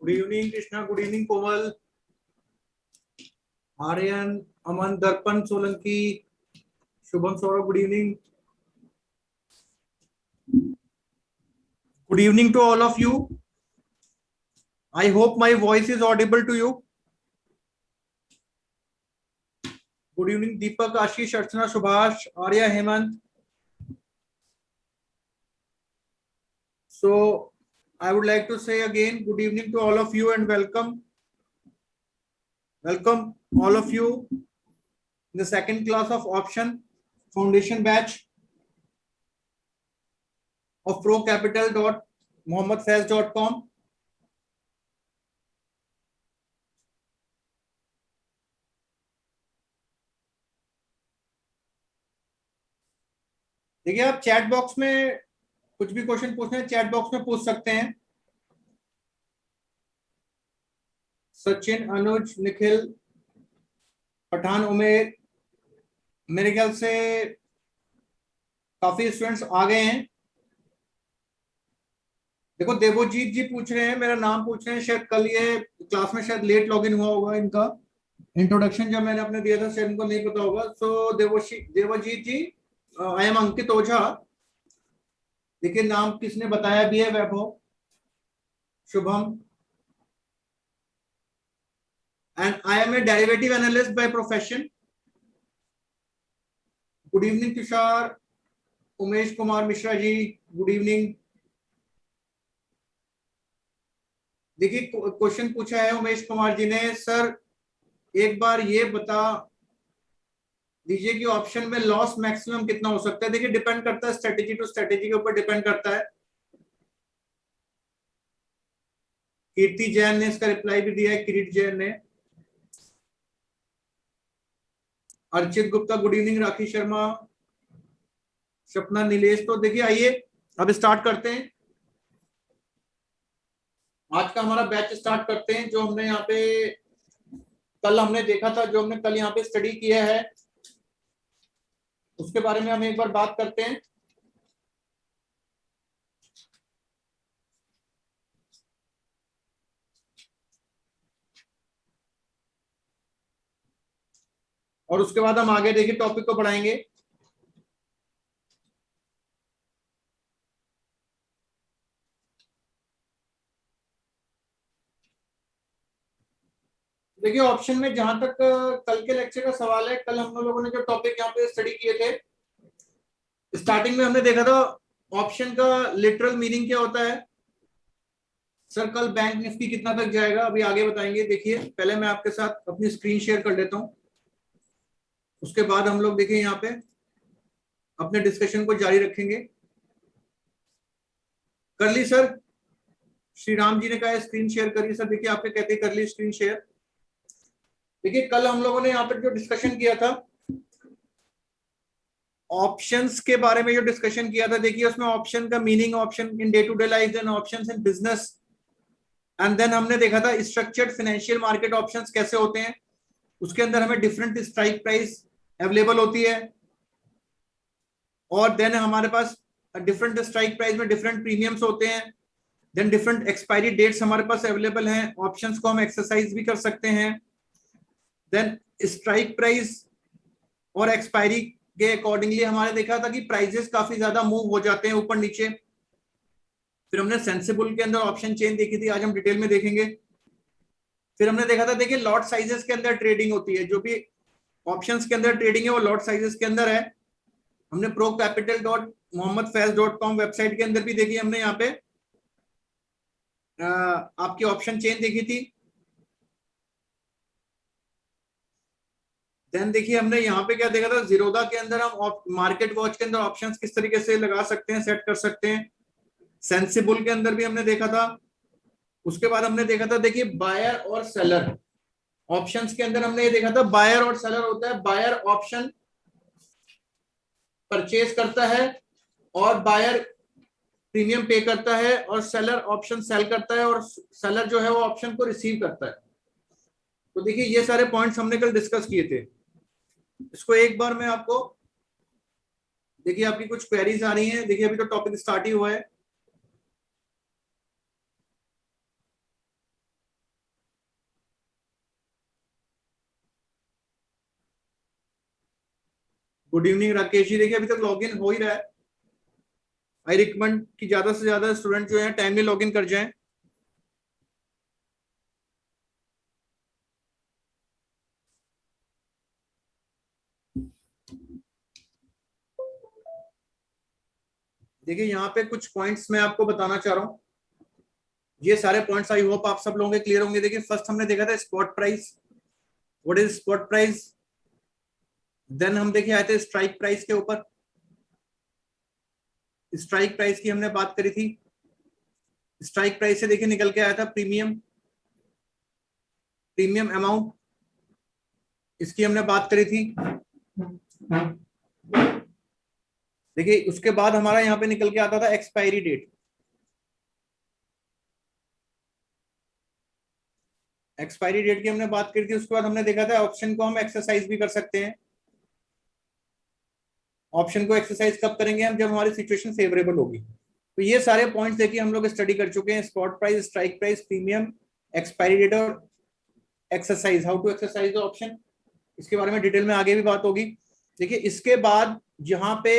Good evening Krishna, good evening Komal, Aryan, Aman, Darpan Solanki, Shubham, Saurabh, good evening. Good evening to all of you. I hope my voice is audible to you. Good evening Deepak, Ashish, Archana, Subhash, Arya, Hemant. So I would like to say again good evening to all of you and welcome all of you in the second class of option foundation batch of procapital.mohammadfaiz.com. देखिए, आप chat box में कुछ भी question पूछना है, chat box में पूछ सकते हैं. सचिन, अनुज, निखिल, पठान, उमेर, मेरे ख्याल से काफी स्टूडेंट्स आ गए हैं. देखो, देवोजीत जी पूछ रहे हैं, मेरा नाम पूछ रहे हैं. शायद कल ये क्लास में शायद लेट लॉगिन हुआ होगा. इनका इंट्रोडक्शन जब मैंने अपने दिया था शायद इनको नहीं पता होगा. So Devojit ji, I am Ankit Ojha. देखिए, नाम किसने बताया भी है, Vaibhav, Shubham, and I am a derivative analyst by profession. Good evening Tushar, Umesh Kumar Mishra ji, good evening. देखिए, क्वेश्चन पूछा है उमेश कुमार जी ने, सर एक बार ये बता दीजिए कि ऑप्शन में लॉस मैक्सिमम कितना हो सकता है. देखिए, डिपेंड करता है स्ट्रेटेजी टू स्ट्रेटेजी के ऊपर डिपेंड करता है. कीर्ति जैन ने इसका रिप्लाई भी दिया है, किरीट जैन ने. Archit Gupta, good evening. राखी शर्मा, सपना, नीलेश. तो देखिए, आइए अब स्टार्ट करते हैं. आज का हमारा बैच स्टार्ट करते हैं. जो हमने यहाँ पे कल हमने देखा था, जो हमने कल यहाँ पे स्टडी किया है, उसके बारे में हम एक बार बात करते हैं. और उसके बाद हम आगे देखिए टॉपिक को बढ़ाएंगे. देखिए, ऑप्शन में जहां तक कल के लेक्चर का सवाल है, कल हम लोगों ने जो टॉपिक यहाँ पे स्टडी किए थे, स्टार्टिंग में हमने देखा था ऑप्शन का लिटरल मीनिंग क्या होता है. सर कल बैंक निफ्टी कितना तक जाएगा, अभी आगे बताएंगे. देखिए, पहले मैं आपके साथ अपनी स्क्रीन शेयर कर लेता हूं, उसके बाद हम लोग देखिए यहाँ पे अपने डिस्कशन को जारी रखेंगे. कर ली सर? श्री राम जी ने कहा स्क्रीन शेयर करिए. सर देखिए, आपके कहते कर ली स्क्रीन शेयर. देखिए, कल हम लोगों ने यहाँ पर जो डिस्कशन किया था, ऑप्शंस के बारे में जो डिस्कशन किया था, देखिए उसमें ऑप्शन का meaning, option in day to day life, then options in business, and then हमने देखा था स्ट्रक्चर्ड फाइनेंशियल मार्केट ऑप्शंस कैसे होते हैं. उसके अंदर हमें डिफरेंट स्ट्राइक प्राइस अवेलेबल होती है, और देन हमारे पास डिफरेंट स्ट्राइक प्राइस में डिफरेंट प्रीमियम्स होते हैं. देन डिफरेंट एक्सपायरी डेट्स हमारे पास अवेलेबल हैं. ऑप्शंस को हम एक्सरसाइज भी कर सकते हैं. देन स्ट्राइक प्राइस और एक्सपायरी के अकॉर्डिंगली हमारे देखा था कि प्राइजेस काफी ज्यादा मूव हो जाते हैं ऊपर नीचे. फिर हमने सेंसिबल के अंदर ऑप्शन चेन देखी थी, आज हम डिटेल में देखेंगे. फिर हमने देखा था, देखिए लॉट साइजेस के अंदर ट्रेडिंग होती है. जो भी ऑप्शंस के अंदर ट्रेडिंग है वो लॉट साइजेस के अंदर है. हमने procapital.mohammadfaiz.com वेबसाइट के अंदर भी देखी हमने यहाँ पे आपकी ऑप्शन चेन देखी थी. देन देखिए, हमने यहाँ पे क्या देखा था, जीरोधा के अंदर हम मार्केट वॉच के अंदर ऑप्शंस किस तरीके से लगा सकते हैं, सेट कर सकते हैं. सेंसिबल के अंदर भी हमने देखा था. उसके बाद हमने देखा था, देखिए बायर और सेलर ऑप्शंस के अंदर हमने ये देखा था, बायर और सेलर होता है. बायर ऑप्शन परचेज करता है और बायर प्रीमियम पे करता है, और सेलर ऑप्शन सेल करता है, और सेलर जो है वो ऑप्शन को रिसीव करता है. तो देखिए, ये सारे पॉइंट्स हमने कल डिस्कस किए थे. इसको एक बार मैं आपको, देखिए आपकी कुछ क्वेरीज आ रही हैं. देखिए, अभी तो टॉपिक स्टार्ट ही हुआ है. Good evening Rakesh ji. देखिए अभी तक लॉगिन हो ही रहा है। आई रिकमेंड कि ज्यादा से ज्यादा स्टूडेंट जो है टाइमली लॉगिन कर जाएं। देखिए यहाँ पे कुछ पॉइंट्स मैं आपको बताना चाह रहा हूँ। ये सारे पॉइंट्स आई होप आप सब लोगों के क्लियर होंगे। देखिए फर्स्ट हमने देखा था spot price, what is spot price. Then हम देखिए आए थे स्ट्राइक प्राइस के ऊपर। स्ट्राइक प्राइस की हमने बात करी थी। स्ट्राइक प्राइस से देखिए निकल के आया था प्रीमियम, प्रीमियम अमाउंट, इसकी हमने बात करी थी। देखिए उसके बाद हमारा यहाँ पे निकल के आता था एक्सपायरी डेट। एक्सपायरी डेट की हमने बात करी थी। उसके बाद हमने देखा था ऑप्शन को हम एक्सरसाइज भी कर सकते हैं। ऑप्शन को एक्सरसाइज कब करेंगे हम, जब हमारी सिचुएशन फेवरेबल होगी। तो ये सारे पॉइंट्स देखिए हम लोग स्टडी कर चुके हैं। Spot price, strike price, premium, expiry date और exercise, how to exercise the option. इसके बारे में डिटेल में आगे भी बात होगी। देखिए इसके बाद जहां पे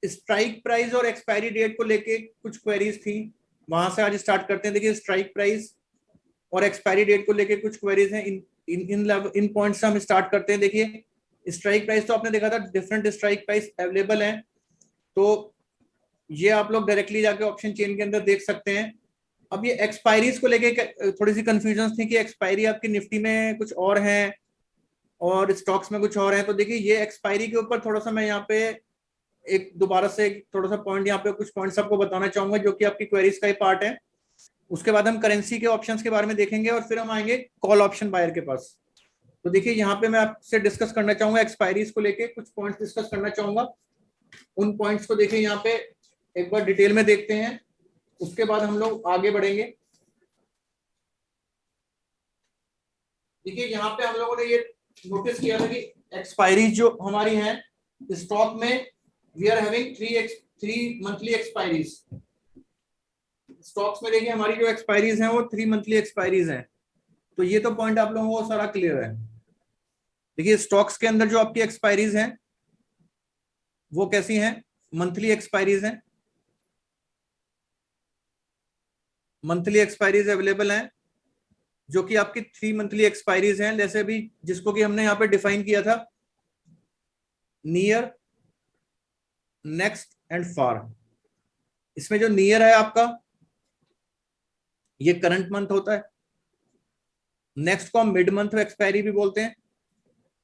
स्ट्राइक प्राइस और एक्सपायरी डेट को लेके कुछ क्वेरीज थी, वहां से आज स्टार्ट करते हैं। देखिए स्ट्राइक प्राइस और एक्सपायरी डेट को लेके कुछ क्वेरीज हैं। इन पॉइंट्स से हम स्टार्ट करते हैं। देखिए स्ट्राइक प्राइस तो आपने देखा था, डिफरेंट स्ट्राइक प्राइस अवेलेबल हैं, तो ये आप लोग डायरेक्टली जाके ऑप्शन चेन के अंदर देख सकते हैं। अब ये एक्सपायरीज को लेके थोड़ी सी कंफ्यूजन थी कि एक्सपायरी आपकी निफ्टी में कुछ और है और स्टॉक्स में कुछ और है। तो देखिए ये एक्सपायरी के ऊपर थोड़ा सा मैं यहाँ पे एक दोबारा से थोड़ा सा पॉइंट, यहाँ पे कुछ पॉइंट्स आपको बताना चाहूंगा जो कि आपकी क्वेरीज का ही पार्ट है। उसके बाद हम करेंसी के ऑप्शंस के बारे में देखेंगे और फिर हम आएंगे कॉल ऑप्शन बायर के पास। तो देखिए यहाँ पे मैं आपसे डिस्कस करना चाहूंगा एक्सपायरीज को लेके कुछ पॉइंट्स डिस्कस करना चाहूंगा। उन पॉइंट्स को देखिए यहाँ पे एक बार डिटेल में देखते हैं, उसके बाद हम लोग आगे बढ़ेंगे। देखिए यहाँ पे हम लोगों ने ये नोटिस किया था कि एक्सपायरी जो हमारी है स्टॉक में, we are having three monthly expiries. Stocks में देखिए हमारी जो एक्सपायरीज हैं वो 3 मंथली एक्सपायरीज हैं। तो ये तो पॉइंट आप लोगों को सारा क्लियर है। देखिए स्टॉक्स के अंदर जो आपकी एक्सपायरीज हैं वो कैसी हैं, मंथली एक्सपायरीज हैं। मंथली एक्सपायरीज अवेलेबल हैं जो कि आपकी 3 मंथली एक्सपायरीज हैं। जैसे अभी जिसको कि हमने यहाँ पे डिफाइन किया था, नियर, नेक्स्ट एंड फार। इसमें जो नियर है आपका, ये करंट मंथ होता है। नेक्स्ट को हम मिड मंथ एक्सपायरी भी बोलते हैं,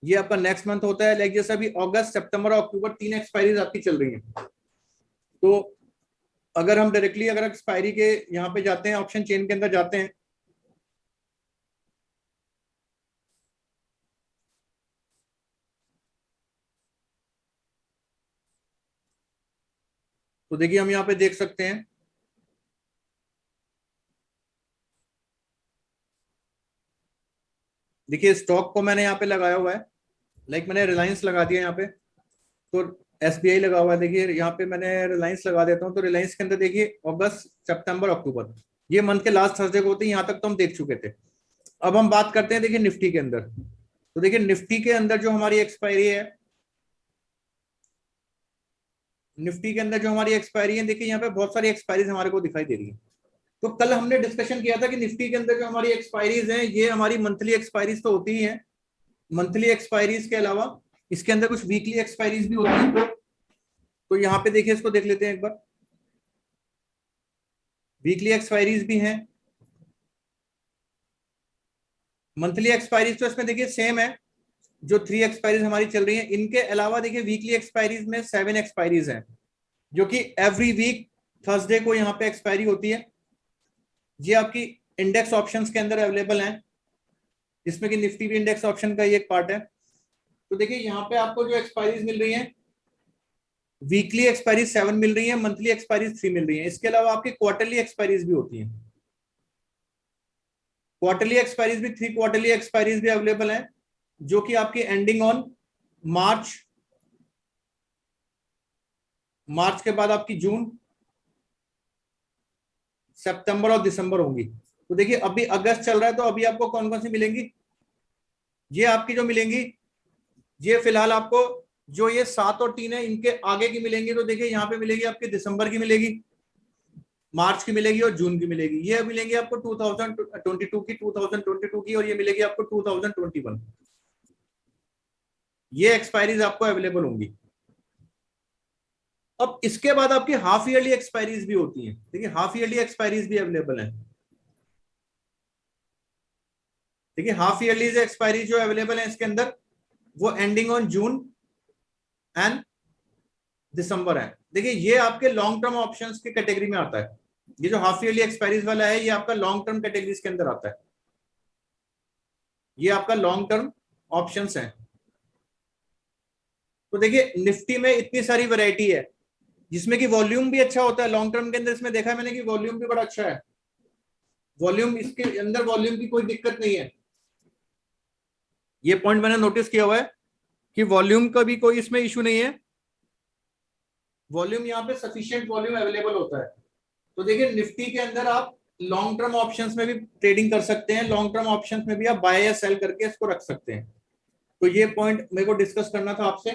ये आपका नेक्स्ट मंथ होता है। लाइक जैसे अभी अगस्त, सितंबर और अक्टूबर 3 एक्सपायरीज आपकी चल रही हैं। तो अगर हम डायरेक्टली अगर एक्सपायरी के यहाँ पे जाते हैं, ऑप्शन चेन के अंदर जाते हैं, तो देखिए हम यहाँ पे देख सकते हैं। देखिए स्टॉक को मैंने यहाँ पे लगाया हुआ है, लाइक मैंने रिलायंस लगा दिया यहाँ पे, तो एसबीआई लगा हुआ है। देखिए यहाँ पे मैंने रिलायंस लगा देता हूँ, तो रिलायंस के अंदर देखिए अगस्त, सितंबर, अक्टूबर, ये मंथ के लास्ट थर्सडे को होते हैं। यहाँ तक तो हम देख चुके थे। अब हम बात करते हैं देखिए निफ्टी के अंदर। तो देखिए निफ्टी के अंदर जो हमारी एक्सपायरी है, निफ्टी के अंदर जो हमारी एक्सपायरी है, देखिए यहाँ पे बहुत सारी एक्सपायरीज हमारे को दिखाई दे रही है। तो कल हमने डिस्कशन किया था कि निफ्टी के अंदर जो हमारी एक्सपायरीज हैं ये हमारी मंथली एक्सपायरीज तो होती ही हैं। मंथली एक्सपायरीज के अलावा इसके अंदर कुछ वीकली एक्सपायरीज भी होती हैं। तो यहाँ पे देखिए इसको देख लेते हैं एक बार। वीकली एक्सपायरीज भी हैं, मंथली एक्सपायरीज तो इसमें देखिए सेम है, जो 3 एक्सपायरीज हमारी चल रही हैं। इनके अलावा देखिए वीकली एक्सपायरीज में 7 एक्सपायरीज हैं, जो कि एवरी वीक थर्सडे को यहाँ पे एक्सपायरी होती है। ये आपकी इंडेक्स ऑप्शंस के अंदर अवेलेबल हैं, जिसमें कि निफ्टी भी इंडेक्स ऑप्शन का ही एक पार्ट है। तो देखिए यहाँ पे आपको जो एक्सपायरीज मिल रही हैं, वीकली एक्सपायरी 7 मिल रही है, मंथली एक्सपायरी 3 मिल रही है। इसके अलावा आपकी क्वार्टरली एक्सपायरीज भी होती हैं। क्वार्टरली एक्सपायरीज भी 3 क्वार्टरली एक्सपायरीज भी अवेलेबल हैं, जो कि आपकी एंडिंग ऑन मार्च, मार्च के बाद आपकी जून, सितंबर और दिसंबर होंगी। तो देखिए अभी अगस्त चल रहा है, तो अभी आपको कौन कौन सी मिलेंगी, ये आपकी जो मिलेंगी, ये फिलहाल आपको जो ये 7 और 3 है इनके आगे की मिलेंगी, तो देखिए यहाँ पे मिलेगी आपकी दिसंबर की मिलेगी, मार्च की मिलेगी और जून की मिलेगी। ये मिलेंगी आपको 2022 की, 2022 की, और ये मिलेगी आपको 2021। ये एक्सपायरीज आपको अवेलेबल होंगी। अब इसके बाद आपकी हाफ ईयरली एक्सपायरीज भी होती हैं। देखिए हाफ ईयरली एक्सपायरीज भी अवेलेबल है। देखिए हाफ ईयरली एक्सपायरी जो अवेलेबल है इसके अंदर, वो एंडिंग ऑन जून एंड दिसंबर है। देखिए ये आपके लॉन्ग टर्म ऑप्शंस की कैटेगरी में आता है। ये जो हाफ ईयरली एक्सपायरीज वाला है ये आपका लॉन्ग टर्म कैटेगरीज के अंदर आता है। ये आपका लॉन्ग टर्म ऑप्शंस है। तो देखिए निफ्टी में इतनी सारी वैरायटी है जिसमें कि वॉल्यूम भी अच्छा होता है लॉन्ग टर्म के अंदर। इसमें देखा है मैंने कि वॉल्यूम भी बड़ा अच्छा है। वॉल्यूम इसके अंदर वॉल्यूम की कोई दिक्कत नहीं है। ये पॉइंट मैंने नोटिस किया हुआ है कि वॉल्यूम का भी कोई इसमें इशू नहीं है। वॉल्यूम यहाँ पे सफिशिएंट वॉल्यूम अवेलेबल होता है। तो देखिए निफ्टी के अंदर आप लॉन्ग टर्म ऑप्शंस में भी ट्रेडिंग कर सकते हैं, लॉन्ग टर्म ऑप्शंस में भी आप बाय या सेल करके इसको रख सकते हैं। तो ये पॉइंट मेरे को डिस्कस करना था आपसे।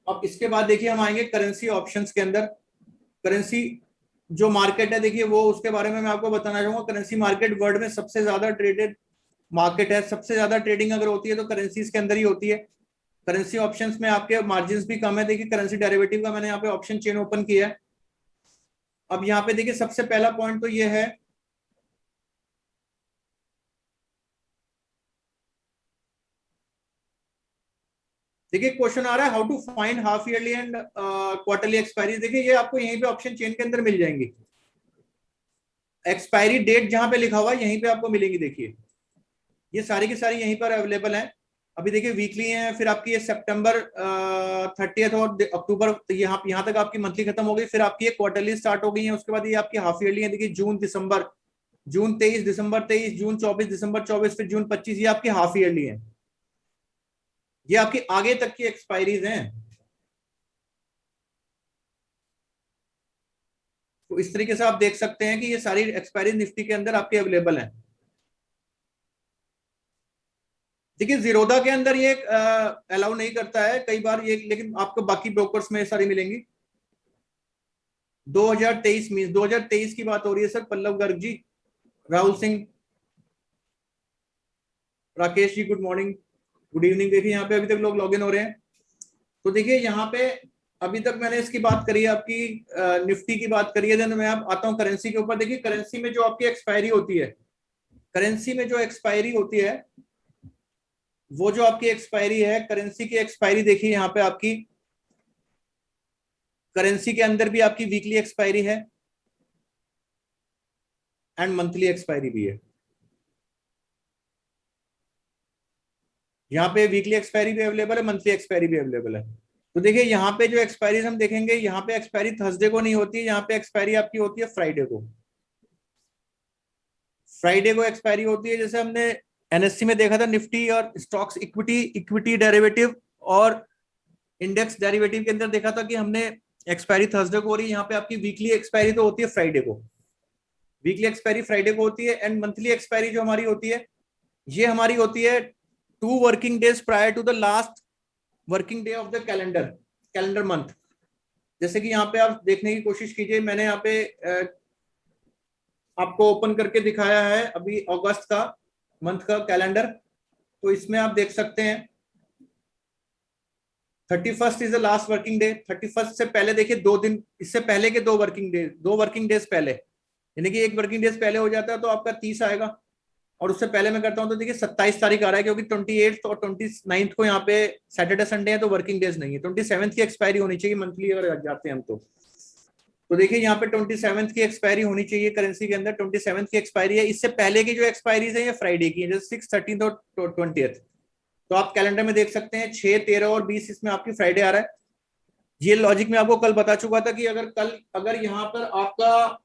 अब इसके बाद देखिए हम आएंगे करेंसी ऑप्शंस के अंदर। करेंसी जो मार्केट है देखिए वो उसके बारे में मैं आपको बताना चाहूंगा। करेंसी मार्केट वर्ल्ड में सबसे ज्यादा ट्रेडेड मार्केट है। सबसे ज्यादा ट्रेडिंग अगर होती है तो करेंसीज के अंदर ही होती है। करेंसी ऑप्शंस में आपके मार्जिन भी कम है। देखिए करेंसी डेरिवेटिव का मैंने यहाँ पे ऑप्शन चेन ओपन किया है। अब यहाँ पे देखिए सबसे पहला पॉइंट तो ये है, देखिए क्वेश्चन आ रहा है how to find half yearly and quarterly expiry. देखिए ये आपको यहीं पे ऑप्शन चेन के अंदर मिल जाएंगी। एक्सपायरी डेट जहां पे लिखा हुआ है यहीं पे आपको मिलेंगी। देखिए ये सारी की सारी यहीं पर अवेलेबल है। अभी देखिए वीकली है, फिर आपकी ये सितंबर 30 और अक्टूबर, तो यहाँ तक आपकी मंथली खत्म हो गई। फिर आपकी ये क्वार्टरली स्टार्ट हो गई है। उसके बाद ये आपकी हाफ ईयरली है। देखिए जून दिसंबर, जून 23, दिसंबर 23, जून 24, दिसंबर 24, फिर जून 25, ये आपकी हाफ ईयरली है। ये आपकी आगे तक की एक्सपायरीज हैं। तो इस तरीके से आप देख सकते हैं कि ये सारी एक्सपायरी निफ्टी के अंदर आपके अवेलेबल हैं। देखिए जीरोधा के अंदर ये अलाउ नहीं करता है कई बार ये, लेकिन आपको बाकी ब्रोकर्स में सारी मिलेंगी। 2023 मीन 2023 की बात हो रही है sir. Pallav Garg ji, Rahul Singh, Rakesh ji, good morning, good evening. देखिए यहाँ पे अभी तक लोग लॉग इन हो रहे हैं। तो देखिए यहाँ पे अभी तक मैंने इसकी बात करी है, आपकी निफ्टी की बात करी है। देन मैं आप आता हूँ करेंसी के ऊपर। देखिए करेंसी में जो आपकी एक्सपायरी होती है, करेंसी में जो एक्सपायरी होती है, वो जो आपकी एक्सपायरी है करेंसी की एक्सपायरी, देखिए यहाँ पे आपकी करेंसी के अंदर भी आपकी वीकली एक्सपायरी है एंड मंथली एक्सपायरी भी है। यहाँ पे वीकली एक्सपायरी भी अवेलेबल है, मंथली एक्सपायरी भी अवेलेबल है। तो देखिए यहाँ पे जो एक्सपायरीज हम देखेंगे, यहाँ पे एक्सपायरी थर्सडे को नहीं होती है। यहाँ पे एक्सपायरी आपकी होती है फ्राइडे को। फ्राइडे को एक्सपायरी होती है। जैसे हमने एनएससी में देखा था निफ्टी और स्टॉक्स इक्विटी, इक्विटी डेरिवेटिव और इंडेक्स डेरिवेटिव के अंदर देखा था कि हमने एक्सपायरी थर्सडे को हो रही है। यहाँ पे आपकी वीकली एक्सपायरी तो होती है फ्राइडे को। वीकली एक्सपायरी फ्राइडे को होती है एंड मंथली एक्सपायरी जो हमारी होती है, ये हमारी होती है 2 working days prior to the last working day of the calendar, calendar month. जैसे कि यहाँ पे आप देखने की कोशिश कीजिए, मैंने यहाँ पे आपको ओपन करके दिखाया है अभी अगस्त का मंथ का कैलेंडर। तो इसमें आप देख सकते हैं 31 is the last working day. 31 से पहले देखिए 2 दिन, इससे पहले के 2 वर्किंग डेज, 2 वर्किंग डेज पहले, यानी कि 1 वर्किंग डेज पहले हो जाता है तो आपका 30 आएगा। और उससे पहले मैं करता हूं तो देखिए 27 तारीख आ रहा है, क्योंकि 28 और 29 को यहाँ पे सैटरडे संडे है तो वर्किंग डेज नहीं है। 27 की एक्सपायरी होनी चाहिए मंथली अगर जाते हैं हम तो देखिए यहाँ पे 27 की एक्सपायरी होनी चाहिए करेंसी के अंदर। 27 की एक्सपायरी है। इससे पहले की जो एक्सपायरीज है ये फ्राइडे की है, जैसे 6, 13 और 20। तो आप कैलेंडर में देख सकते हैं 6, 13 और 20 इसमें आपकी फ्राइडे आ रहा है। ये लॉजिक मैं आपको कल बता चुका था कि अगर यहाँ पर आपका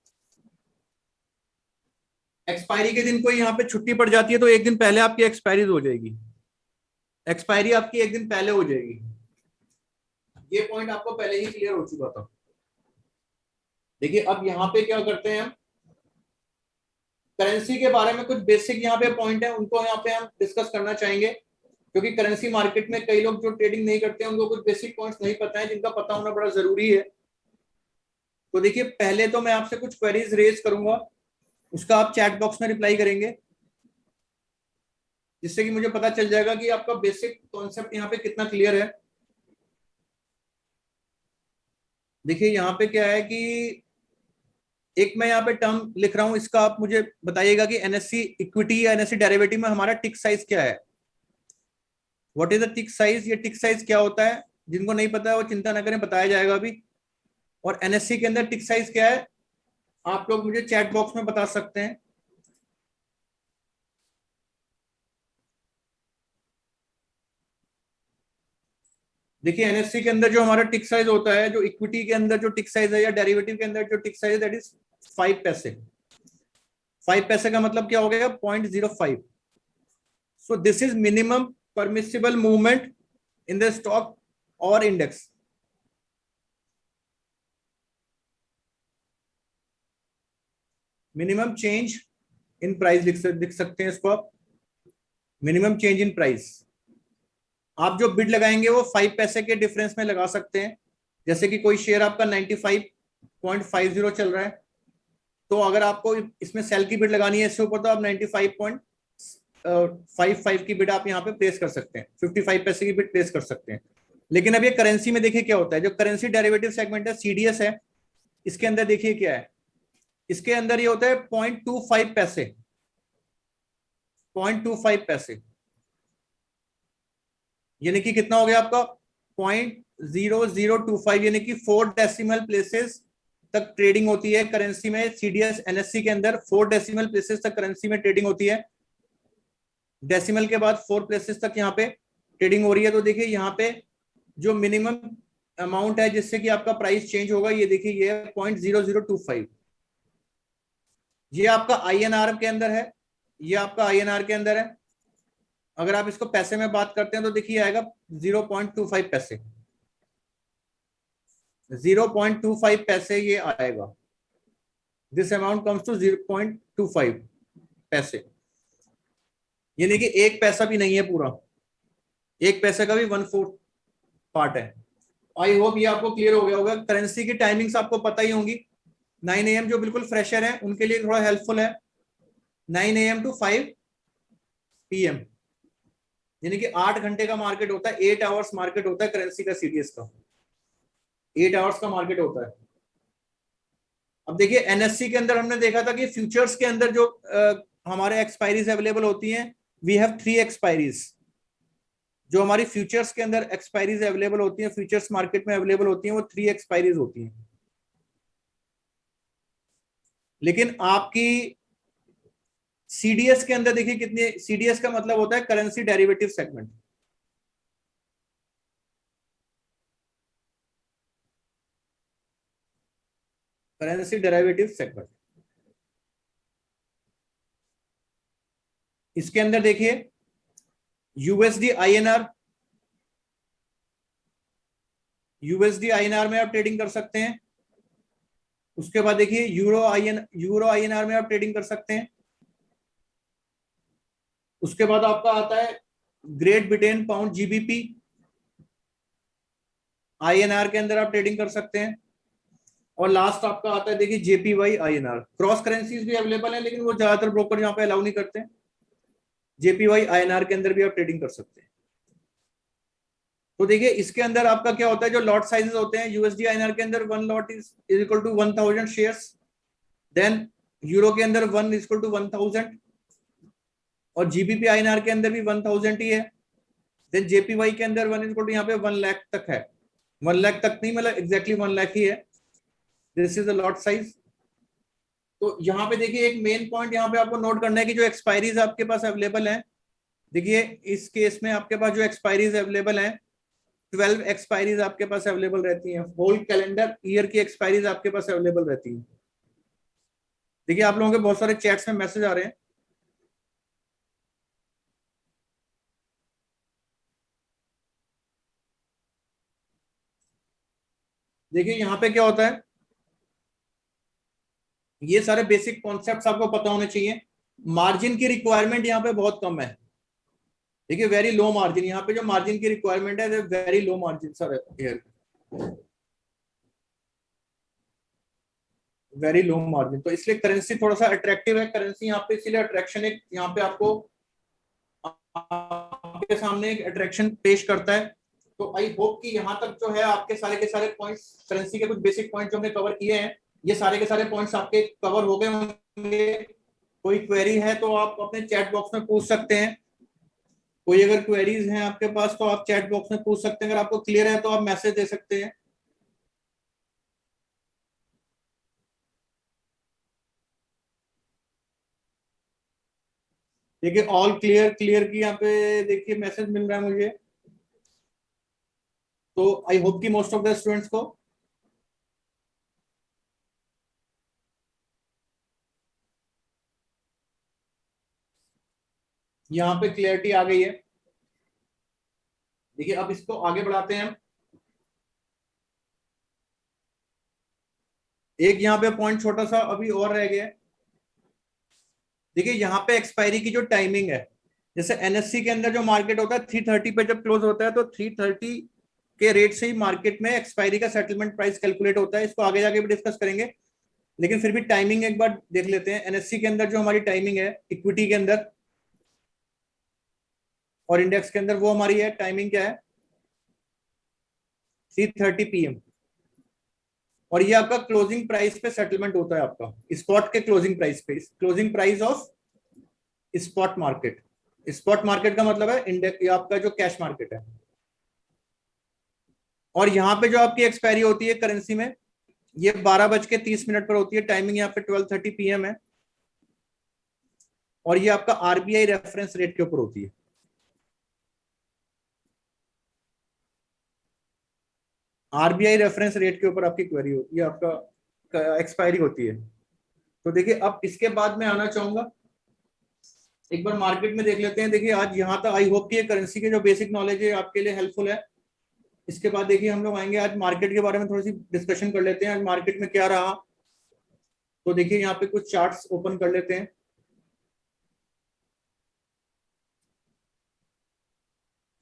एक्सपायरी के दिन कोई यहाँ पे छुट्टी पड़ जाती है तो एक दिन पहले आपकी एक्सपायरी हो जाएगी। एक्सपायरी आपकी एक दिन पहले हो जाएगी। ये पॉइंट आपको पहले ही क्लियर हो चुका था। देखिए अब यहाँ पे क्या करते हैं हम, करेंसी के बारे में कुछ बेसिक यहाँ पे पॉइंट है उनको यहाँ पे हम डिस्कस करना चाहेंगे, क्योंकि करेंसी मार्केट में कई लोग जो ट्रेडिंग नहीं करते हैं उनको कुछ बेसिक पॉइंट्स नहीं पता है, जिनका पता होना बड़ा जरूरी है। तो देखिए, पहले तो मैं आपसे कुछ क्वेरीज रेज करूंगा, उसका आप चैट बॉक्स में रिप्लाई करेंगे, जिससे कि मुझे पता चल जाएगा कि आपका बेसिक कॉन्सेप्ट यहाँ पे कितना क्लियर है। देखिए यहाँ पे क्या है कि एक मैं यहाँ पे टर्म लिख रहा हूं, इसका आप मुझे बताइएगा कि एनएससी इक्विटी या एनएससी डेरिवेटिव में हमारा टिक साइज क्या है। What is the tick size? ये टिक साइज क्या होता है, जिनको नहीं पता है वो चिंता ना करें, बताया जाएगा अभी। और एनएससी के अंदर टिक साइज क्या है, आप लोग मुझे चैट बॉक्स में बता सकते हैं। देखिए एनएससी के अंदर जो हमारा टिक साइज होता है, जो इक्विटी के अंदर जो टिक साइज है या डेरिवेटिव के अंदर जो टिक साइज है, दैट इज 5 पैसे। 5 पैसे का मतलब क्या हो गया? 0.05। So this is minimum permissible movement in the stock और index. Minimum change in price लिख सकते हैं इसको आप, मिनिमम चेंज इन प्राइस। आप जो बिड लगाएंगे वो 5 पैसे के डिफरेंस में लगा सकते हैं। जैसे कि कोई शेयर आपका 95.50 चल रहा है, तो अगर आपको इसमें सेल की बिड लगानी है इससे ऊपर, तो आप 95.55 की बिड आप यहाँ पे प्लेस कर सकते हैं, 55 पैसे की बिड प्लेस कर सकते हैं। लेकिन अब ये करेंसी में देखिए क्या होता है, जो करेंसी डेरिवेटिव सेगमेंट है, सीडीएस है, इसके अंदर देखिए क्या है, इसके अंदर ये होता है 0.25 पैसे। 0.25 पैसे यानी कि कितना हो गया आपका? 0.0025, यानी कि 4 डेसिमल प्लेसेस तक ट्रेडिंग होती है करेंसी में। सीडीएस एनएससी के अंदर 4 डेसिमल प्लेसेस तक करेंसी में ट्रेडिंग होती है। डेसिमल के बाद 4 प्लेसेस तक यहाँ पे ट्रेडिंग हो रही है। तो देखिए यहाँ पे जो मिनिमम अमाउंट है जिससे कि आपका प्राइस चेंज होगा, ये देखिए ये 0.0025। ये आपका आईएनआर के अंदर है, ये आपका आईएनआर के अंदर है। अगर आप इसको पैसे में बात करते हैं तो देखिए आएगा 0.25 पैसे। 0.25 पैसे ये आएगा। दिस अमाउंट कम्स टू 0.25 पैसे, यानी कि 1 पैसा भी नहीं है पूरा, 1 पैसे का भी 1/4 पार्ट है। आई होप ये आपको क्लियर हो गया होगा। करेंसी की टाइमिंग्स आपको पता ही होंगी। 9 AM जो बिल्कुल फ्रेशर है उनके लिए थोड़ा हेल्पफुल है, 9 AM टू 5 PM, यानी कि 8 घंटे का मार्केट होता है, 8 आवर्स मार्केट होता है करेंसी का, सीडीएस का 8 आवर्स का मार्केट होता है। अब देखिए एनएससी के अंदर हमने देखा था कि फ्यूचर्स के अंदर जो हमारे एक्सपायरीज अवेलेबल होती हैं, वी हैव 3 एक्सपायरीज। जो हमारी फ्यूचर्स के अंदर एक्सपायरीज अवेलेबल होती हैं, फ्यूचर्स मार्केट में अवेलेबल होती हैं, वो 3 एक्सपायरीज होती हैं। लेकिन आपकी सीडीएस के अंदर देखिए कितनी, सीडीएस का मतलब होता है currency derivative segment. Currency derivative segment, इसके अंदर देखिए यूएसडी आईएनआर, यूएसडी आईएनआर में आप ट्रेडिंग कर सकते हैं। उसके बाद देखिए यूरो आईएनआर में आप ट्रेडिंग कर सकते हैं। उसके बाद आपका आता है great Britain pound GBP, INR के अंदर आप ट्रेडिंग कर सकते हैं। और लास्ट आपका आता है देखिए जेपीवाई आईएनआर। क्रॉस करेंसीज भी अवेलेबल है, लेकिन वो ज्यादातर ब्रोकर यहाँ पे अलाउ नहीं करते। जेपीवाई आईएनआर के अंदर भी आप ट्रेडिंग कर सकते हैं। तो देखिए इसके अंदर आपका क्या होता है, जो लॉट साइजेस होते हैं यूएसडी आईएनआर के अंदर 1 lot is equal to 1000 shares. Then euro के अंदर 1 इज इक्वल टू 1000, और जीबीपी आईएनआर के अंदर भी 1000 ही है। देन जेपीवाई के अंदर 1 इज इक्वल टू यहाँ पे 1 लाख तक है, 1 लाख तक नहीं, मतलब एग्जैक्टली 1 लाख ही है। This is the lot size. तो यहाँ पे देखिए एक मेन पॉइंट यहाँ पे आपको नोट करना है कि जो एक्सपायरीज आपके पास अवेलेबल है, देखिए इस केस में आपके पास जो एक्सपायरीज अवेलेबल है, 12 एक्सपायरीज आपके पास अवेलेबल रहती हैं। होल कैलेंडर ईयर की एक्सपायरीज आपके पास अवेलेबल रहती हैं। देखिए आप लोगों के बहुत सारे चैट्स में मैसेज आ रहे हैं। देखिए यहाँ पे क्या होता है, ये सारे बेसिक कॉन्सेप्ट्स आपको पता होने चाहिए। मार्जिन की रिक्वायरमेंट यहाँ पे बहुत कम है। देखिए वेरी लो मार्जिन, यहाँ पे जो मार्जिन की रिक्वायरमेंट है very low margin sir here, very low margin. तो इसलिए करेंसी थोड़ा सा अट्रैक्टिव है, करेंसी यहाँ पे इसीलिए अट्रैक्शन एक यहाँ पे आपको आपके सामने एक अट्रैक्शन पेश करता है। तो आई होप कि यहाँ तक जो है आपके सारे के सारे पॉइंट्स, करेंसी के कुछ बेसिक पॉइंट जो हमने कवर किए हैं, ये सारे के सारे पॉइंट्स आपके कवर हो गए होंगे। कोई क्वेरी है तो आप अपने चैट बॉक्स में पूछ सकते हैं। कोई अगर क्वेरीज हैं आपके पास तो आप चैट बॉक्स में पूछ सकते हैं, अगर आपको क्लियर है तो आप मैसेज दे सकते हैं। देखिए ऑल क्लियर, क्लियर की यहाँ पे देखिए मैसेज मिल रहा है मुझे। तो आई होप कि मोस्ट ऑफ द स्टूडेंट्स को यहाँ पे क्लियरिटी आ गई है। देखिए अब इसको आगे बढ़ाते हैं। एक यहाँ पे पॉइंट छोटा सा अभी और रह गया है। देखिए यहाँ पे एक्सपायरी की जो टाइमिंग है, जैसे एनएससी के अंदर जो मार्केट होता है 3:30 पे जब क्लोज होता है तो 3:30 के रेट से ही मार्केट में एक्सपायरी का सेटलमेंट प्राइस कैलकुलेट होता है। इसको आगे जाके भी डिस्कस करेंगे, लेकिन फिर भी टाइमिंग एक बार देख लेते हैं। एनएससी के अंदर जो हमारी टाइमिंग है इक्विटी के अंदर और इंडेक्स के अंदर, वो हमारी है टाइमिंग क्या है 3:30 PM। और ये आपका क्लोजिंग प्राइस पे सेटलमेंट होता है, आपका स्पॉट के क्लोजिंग प्राइस पे, closing price of spot market. Spot market का मतलब है इंडेक्स, आपका जो कैश मार्केट है। और यहाँ पे जो आपकी एक्सपायरी होती है करेंसी में, ये 12:30 पर होती है। टाइमिंग यहाँ पे 12:30 PM है। और ये आपका आरबीआई रेफरेंस रेट के ऊपर होती है। आरबीआई रेफरेंस रेट के ऊपर आपकी क्वेरी होती है, आपका एक्सपायरी होती है। तो देखिए अब इसके बाद मैं आना चाहूंगा, एक बार मार्केट में देख लेते हैं। देखिए आज यहाँ तक आई होप कि करेंसी के जो बेसिक नॉलेज है आपके लिए हेल्पफुल है। इसके बाद देखिए हम लोग आएंगे, आज मार्केट के बारे में थोड़ी सी डिस्कशन कर लेते हैं, आज मार्केट में क्या रहा। तो देखिए यहाँ पे कुछ चार्ट्स ओपन कर लेते हैं।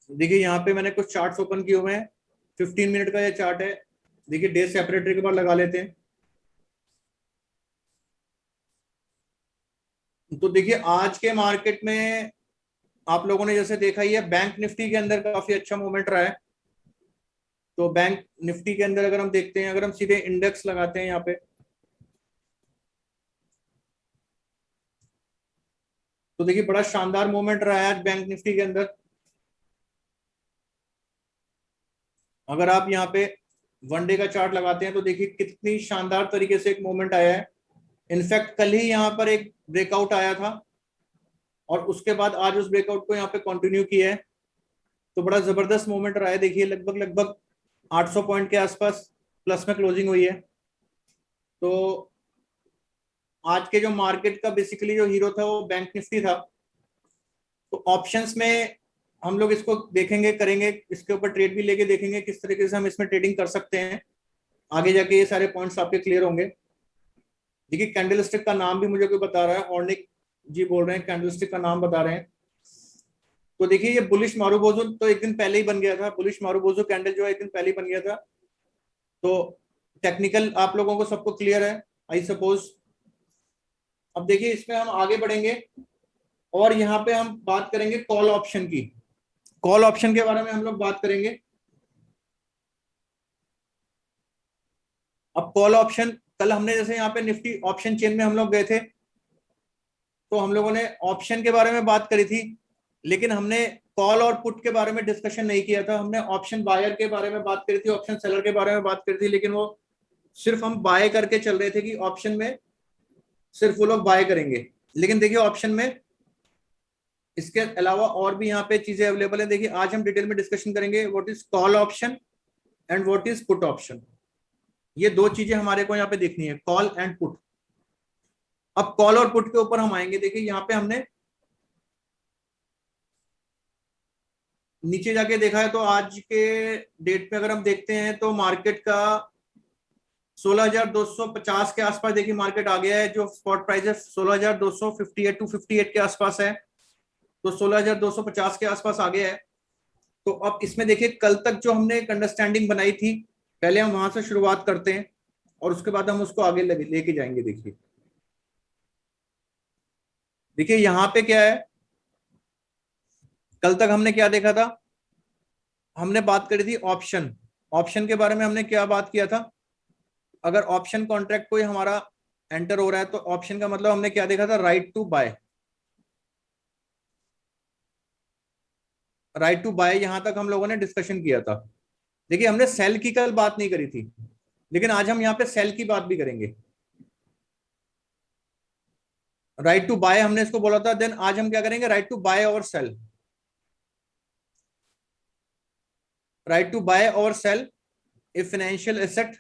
देखिए यहाँ पे मैंने कुछ चार्ट्स ओपन किए हुए हैं, 15 मिनट का ये चार्ट है। देखिए डे सेपरेटरी के बाद लगा लेते हैं। तो देखिए आज के मार्केट में आप लोगों ने जैसे देखा ही है, बैंक निफ्टी के अंदर काफी अच्छा मूवमेंट रहा है। तो बैंक निफ्टी के अंदर अगर हम देखते हैं, अगर हम सीधे इंडेक्स लगाते हैं यहाँ पे, तो देखिए बड़ा शानदार मूवमेंट रहा है आज बैंक निफ्टी के अंदर। अगर आप यहाँ पे वनडे का चार्ट लगाते हैं तो देखिए कितनी शानदार तरीके से एक मूवमेंट आया है। इनफैक्ट कल ही यहाँ पर एक ब्रेकआउट आया था और उसके बाद आज उस ब्रेकआउट को यहाँ पे कंटिन्यू किया है। तो बड़ा जबरदस्त मूवमेंट रहा है। देखिए लगभग लगभग 800 पॉइंट के आसपास प्लस में क्लोजिंग हुई है। तो आज के जो मार्केट का बेसिकली जो हीरो था वो बैंक निफ्टी था। तो ऑप्शंस में हम लोग इसको देखेंगे, करेंगे, इसके ऊपर ट्रेड भी लेके देखेंगे किस तरीके से हम इसमें ट्रेडिंग कर सकते हैं। आगे जाके ये सारे पॉइंट्स आपके क्लियर होंगे। देखिए कैंडलस्टिक का नाम भी मुझे कोई बता रहा है, ऑर्निक जी बोल रहे हैं कैंडलस्टिक का नाम बता रहे हैं। तो देखिए ये बुलिश मारूबोजू तो एक दिन पहले ही बन गया था, बुलिश मारूबोजू कैंडल जो है एक दिन पहले ही बन गया था। तो टेक्निकल आप लोगों को सबको क्लियर है आई सपोज। अब देखिए इसमें हम आगे बढ़ेंगे और यहाँ पे हम बात करेंगे कॉल ऑप्शन की। कॉल ऑप्शन के बारे में हम लोग बात करेंगे। अब कॉल ऑप्शन, कल हमने जैसे यहाँ पे निफ्टी ऑप्शन चेन में हम लोग गए थे, तो हम लोगों ने ऑप्शन के बारे में बात करी थी, लेकिन हमने कॉल और पुट के बारे में डिस्कशन नहीं किया था। हमने ऑप्शन बायर के बारे में बात करी थी, ऑप्शन सेलर के बारे में बात करी थी, लेकिन वो सिर्फ हम बाय करके चल रहे थे कि ऑप्शन में सिर्फ वो लोग बाय करेंगे। लेकिन देखिए ऑप्शन में इसके अलावा और भी यहाँ पे चीजें अवेलेबल है। देखिए आज हम डिटेल में डिस्कशन करेंगे what is call option and what is put option. ये दो चीजें हमारे को यहाँ पे देखनी है, कॉल एंड पुट। अब कॉल और पुट के ऊपर हम आएंगे। देखिए यहाँ पे हमने नीचे जाके देखा है तो आज के डेट में अगर हम देखते हैं तो मार्केट का 16,250 के आसपास देखिए मार्केट आ गया है। जो स्पॉट प्राइस है 16,258 टू 58 के आसपास है। तो 16,250 के आसपास आ गया है। तो अब इसमें देखिए कल तक जो हमने एक अंडरस्टैंडिंग बनाई थी, पहले हम वहां से शुरुआत करते हैं और उसके बाद हम उसको आगे लेके जाएंगे। देखिए यहाँ पे क्या है, कल तक हमने क्या देखा था, हमने बात करी थी ऑप्शन। ऑप्शन के बारे में हमने क्या बात किया था, अगर ऑप्शन कॉन्ट्रैक्ट कोई हमारा एंटर हो रहा है तो ऑप्शन का मतलब हमने क्या देखा था, right to buy. Right to buy यहां तक हम लोगों ने डिस्कशन किया था। देखिए हमने सेल की कल बात नहीं करी थी, लेकिन आज हम यहाँ पे सेल की बात भी करेंगे। राइट टू बाय हमने इसको बोला था, देन आज हम क्या करेंगे, राइट टू बाय और सेल। राइट टू बाय और sell a financial asset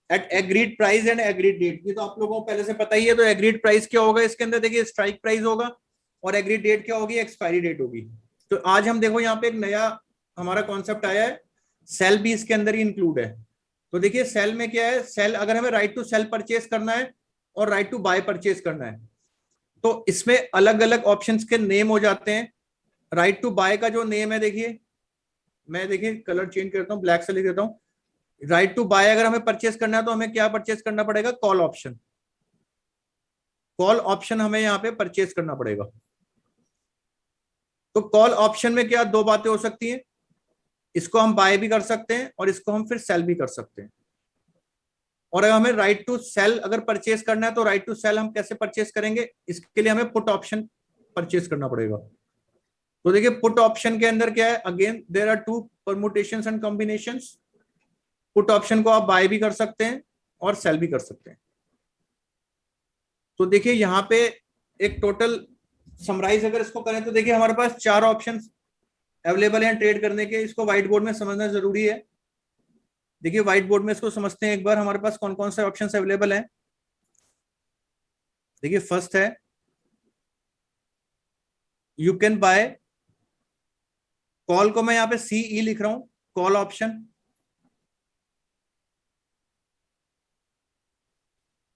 at agreed price and agreed date. ये तो आप लोगों को पहले से पता ही है। तो एग्रीड प्राइस क्या होगा इसके अंदर, देखिए स्ट्राइक प्राइस होगा, और एग्रीड डेट क्या होगी, एक्सपायरी डेट होगी। तो आज हम देखो यहाँ पे एक नया हमारा कॉन्सेप्ट आया है, सेल भी इसके अंदर ही इंक्लूड है। तो देखिए सेल में क्या है, सेल अगर हमें राइट टू सेल परचेज करना है और राइट टू बाय परचेज करना है, तो इसमें अलग अलग ऑप्शंस के नेम हो जाते हैं। राइट टू बाय का जो नेम है, देखिए मैं देखिए कलर चेंज करता हूँ, ब्लैक से लिख देता हूँ। राइट टू बाय अगर हमें परचेज करना है तो हमें क्या परचेज करना पड़ेगा, कॉल ऑप्शन। कॉल ऑप्शन हमें यहाँ पे परचेज करना पड़ेगा। तो कॉल ऑप्शन में क्या दो बातें हो सकती हैं, इसको हम बाय भी कर सकते हैं और इसको हम फिर सेल भी कर सकते हैं। और अगर हमें राइट टू सेल अगर परचेज करना है तो राइट टू सेल हम कैसे परचेज करेंगे, इसके लिए हमें पुट ऑप्शन परचेज करना पड़ेगा। तो देखिए पुट ऑप्शन के अंदर क्या है, again there are two permutations and combinations. Put option को आप बाय भी कर सकते हैं और सेल भी कर सकते हैं। तो देखिए यहाँ पे एक टोटल समराइज अगर इसको करें तो देखिए हमारे पास चार ऑप्शंस अवेलेबल हैं ट्रेड करने के। इसको व्हाइट बोर्ड में समझना जरूरी है। देखिए व्हाइट बोर्ड में इसको समझते हैं एक बार, हमारे पास कौन कौन से ऑप्शंस अवेलेबल हैं। देखिए फर्स्ट है, यू कैन बाय, कॉल को मैं यहाँ पे सीई लिख रहा हूं, कॉल ऑप्शन।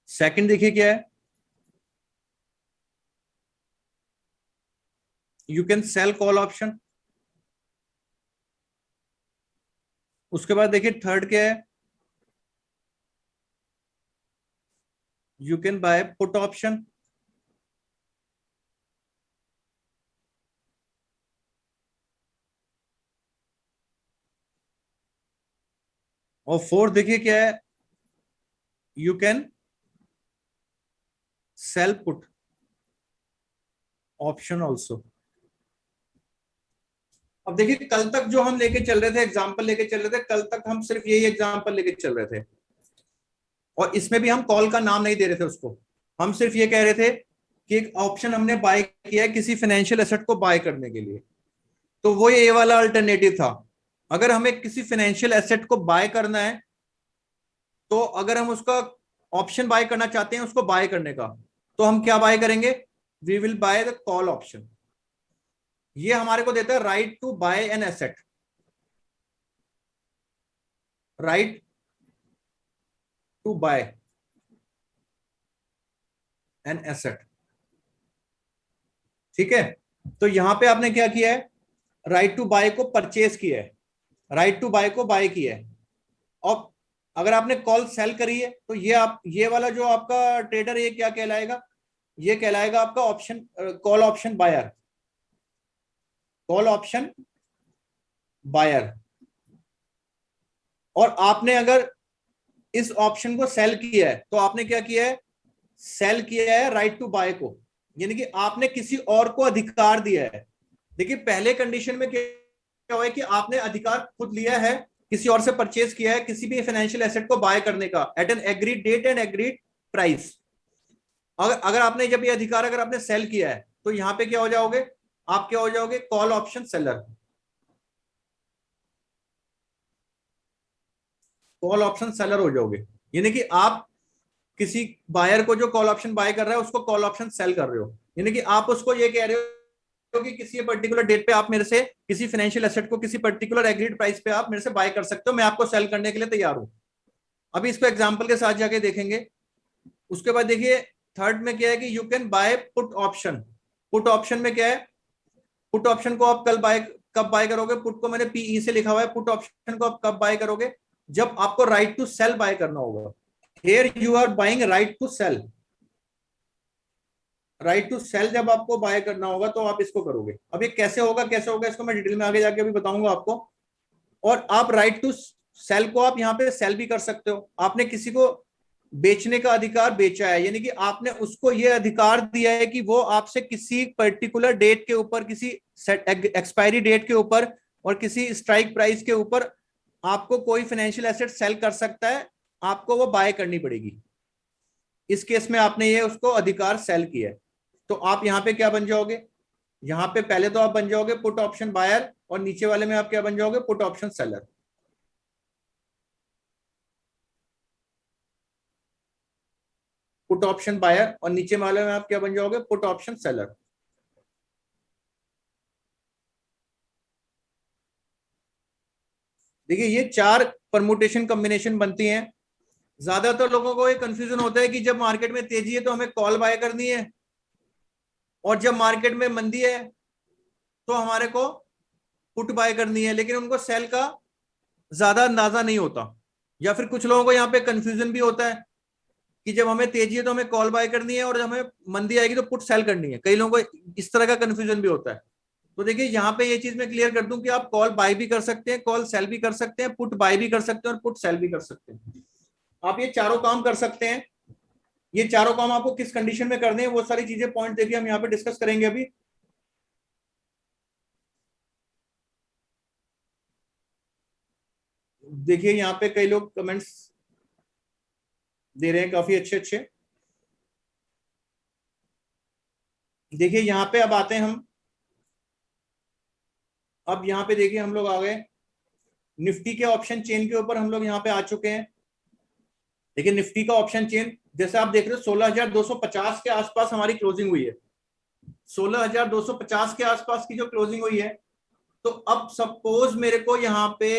सेकंड देखिए क्या है, you can sell call option. उसके बाद देखिए थर्ड क्या है, you can buy put option. और फोर्थ देखिए क्या है, you can sell put option also. अब देखिए कल तक जो हम लेके चल रहे थे, एग्जाम्पल लेके चल रहे थे, कल तक हम सिर्फ यही एग्जाम्पल लेके चल रहे थे, और इसमें भी हम कॉल का नाम नहीं दे रहे थे उसको। हम सिर्फ ये कह रहे थे कि एक ऑप्शन हमने बाय किया है किसी फाइनेंशियल एसेट को बाय करने के लिए, तो वो ये वाला अल्टरनेटिव था। अगर हमें किसी फाइनेंशियल एसेट को बाय करना है, तो अगर हम उसका ऑप्शन बाय करना चाहते हैं उसको बाय करने का, तो हम क्या बाय करेंगे, we will buy the call option. ये हमारे को देता है right to buy an asset, right to buy an asset. ठीक है, तो यहां पे आपने क्या किया है, राइट टू बाय को परचेज किया है, राइट टू बाय को बाय किया है। और अगर आपने कॉल सेल करी है तो ये आप, ये वाला जो आपका ट्रेडर ये क्या कहलाएगा, ये कहलाएगा आपका option, call option buyer, call option buyer. और आपने अगर इस ऑप्शन को सेल किया है तो आपने क्या किया है, सेल किया है राइट टू बाय को, यानी कि आपने किसी और को अधिकार दिया है। देखिए पहले कंडीशन में क्या हुआ है कि आपने अधिकार खुद लिया है, किसी और से परचेज किया है किसी भी फाइनेंशियल एसेट को बाय करने का at an agreed date and agreed price. अगर अगर आपने जब ये अधिकार अगर आपने सेल किया है तो यहां पे क्या हो जाओगे, आप क्या हो जाओगे, call option seller. Call option seller हो जाओगे, यानी कि आप किसी बायर को जो कॉल ऑप्शन बाय कर रहा है उसको कॉल ऑप्शन सेल कर रहे हो। यानी कि आप उसको ये कह रहे हो कि किसी पर्टिकुलर डेट पे आप मेरे से किसी फाइनेंशियल एसेट को किसी पर्टिकुलर एग्रीड प्राइस पे आप मेरे से बाय कर सकते हो, मैं आपको सेल करने के लिए तैयार हूं। अभी इसको एग्जांपल के साथ जाके देखेंगे। उसके बाद देखिए थर्ड में क्या है कि you can buy put option. Put option में क्या है, पुट ऑप्शन को आप कब बाय करोगे, पुट को मैंने पीई से लिखा हुआ है, पुट ऑप्शन को आप कब बाय करोगे, जब आपको राइट टू सेल बाय करना होगा। Here you are buying right to sell, right to sell जब आपको बाय करना होगा तो आप इसको करोगे। अब ये कैसे होगा इसको मैं डिटेल में आगे जाके अभी बताऊंगा आपको। और आप राइट टू सेल को आप यहाँ पे सेल भी कर सकते हो। आपने किसी को बेचने का अधिकार बेचा है, यानी कि आपने उसको यह अधिकार दिया है कि वो आपसे किसी पर्टिकुलर डेट के ऊपर, किसी एक्सपायरी डेट के ऊपर और किसी स्ट्राइक प्राइस के ऊपर आपको कोई फाइनेंशियल एसेट सेल कर सकता है, आपको वो बाय करनी पड़ेगी। इस केस में आपने ये उसको अधिकार सेल किया है, तो आप यहाँ पे क्या बन जाओगे, यहाँ पे पहले तो आप बन जाओगे पुट ऑप्शन बायर और नीचे वाले में आप क्या बन जाओगे, put option seller. Put option buyer और नीचे वाले में आप क्या बन जाओगे, पुट ऑप्शन सेलर। देखिए ये चार परमुटेशन कॉम्बिनेशन बनती हैं। ज्यादातर लोगों को ये कंफ्यूजन होता है कि जब मार्केट में तेजी है तो हमें कॉल बाय करनी है, और जब मार्केट में मंदी है तो हमारे को पुट बाय करनी है, लेकिन उनको सेल का ज्यादा अंदाजा नहीं होता। या फिर कुछ लोगों को यहाँ पे कंफ्यूजन भी होता है कि जब हमें तेजी है तो हमें कॉल बाय करनी है और जब हमें मंदी आएगी तो पुट सेल करनी है। कई लोगों को इस तरह का कंफ्यूजन भी होता है। तो देखिए यहाँ पे ये चीज मैं क्लियर कर दूं कि आप कॉल बाय भी कर सकते हैं, कॉल सेल भी कर सकते हैं, पुट बाय भी कर सकते हैं और पुट सेल भी कर सकते हैं। आप ये चारों काम कर सकते हैं। ये चारों काम आपको किस कंडीशन में करने हैं वो सारी चीजें पॉइंट देखिए हम यहाँ पे डिस्कस करेंगे अभी। देखिए यहाँ पे कई लोग कमेंट्स दे रहे हैं काफी अच्छे अच्छे। देखिए यहाँ पे अब आते हैं हम, अब यहाँ पे देखिए हम लोग आ गए निफ्टी के ऑप्शन चेन के ऊपर, हम लोग यहाँ पे आ चुके हैं। देखिए निफ्टी का ऑप्शन चेन जैसे आप देख रहे हो 16,250 के आसपास हमारी क्लोजिंग हुई है। 16,250 के आसपास की जो क्लोजिंग हुई है, तो अब सपोज मेरे को यहाँ पे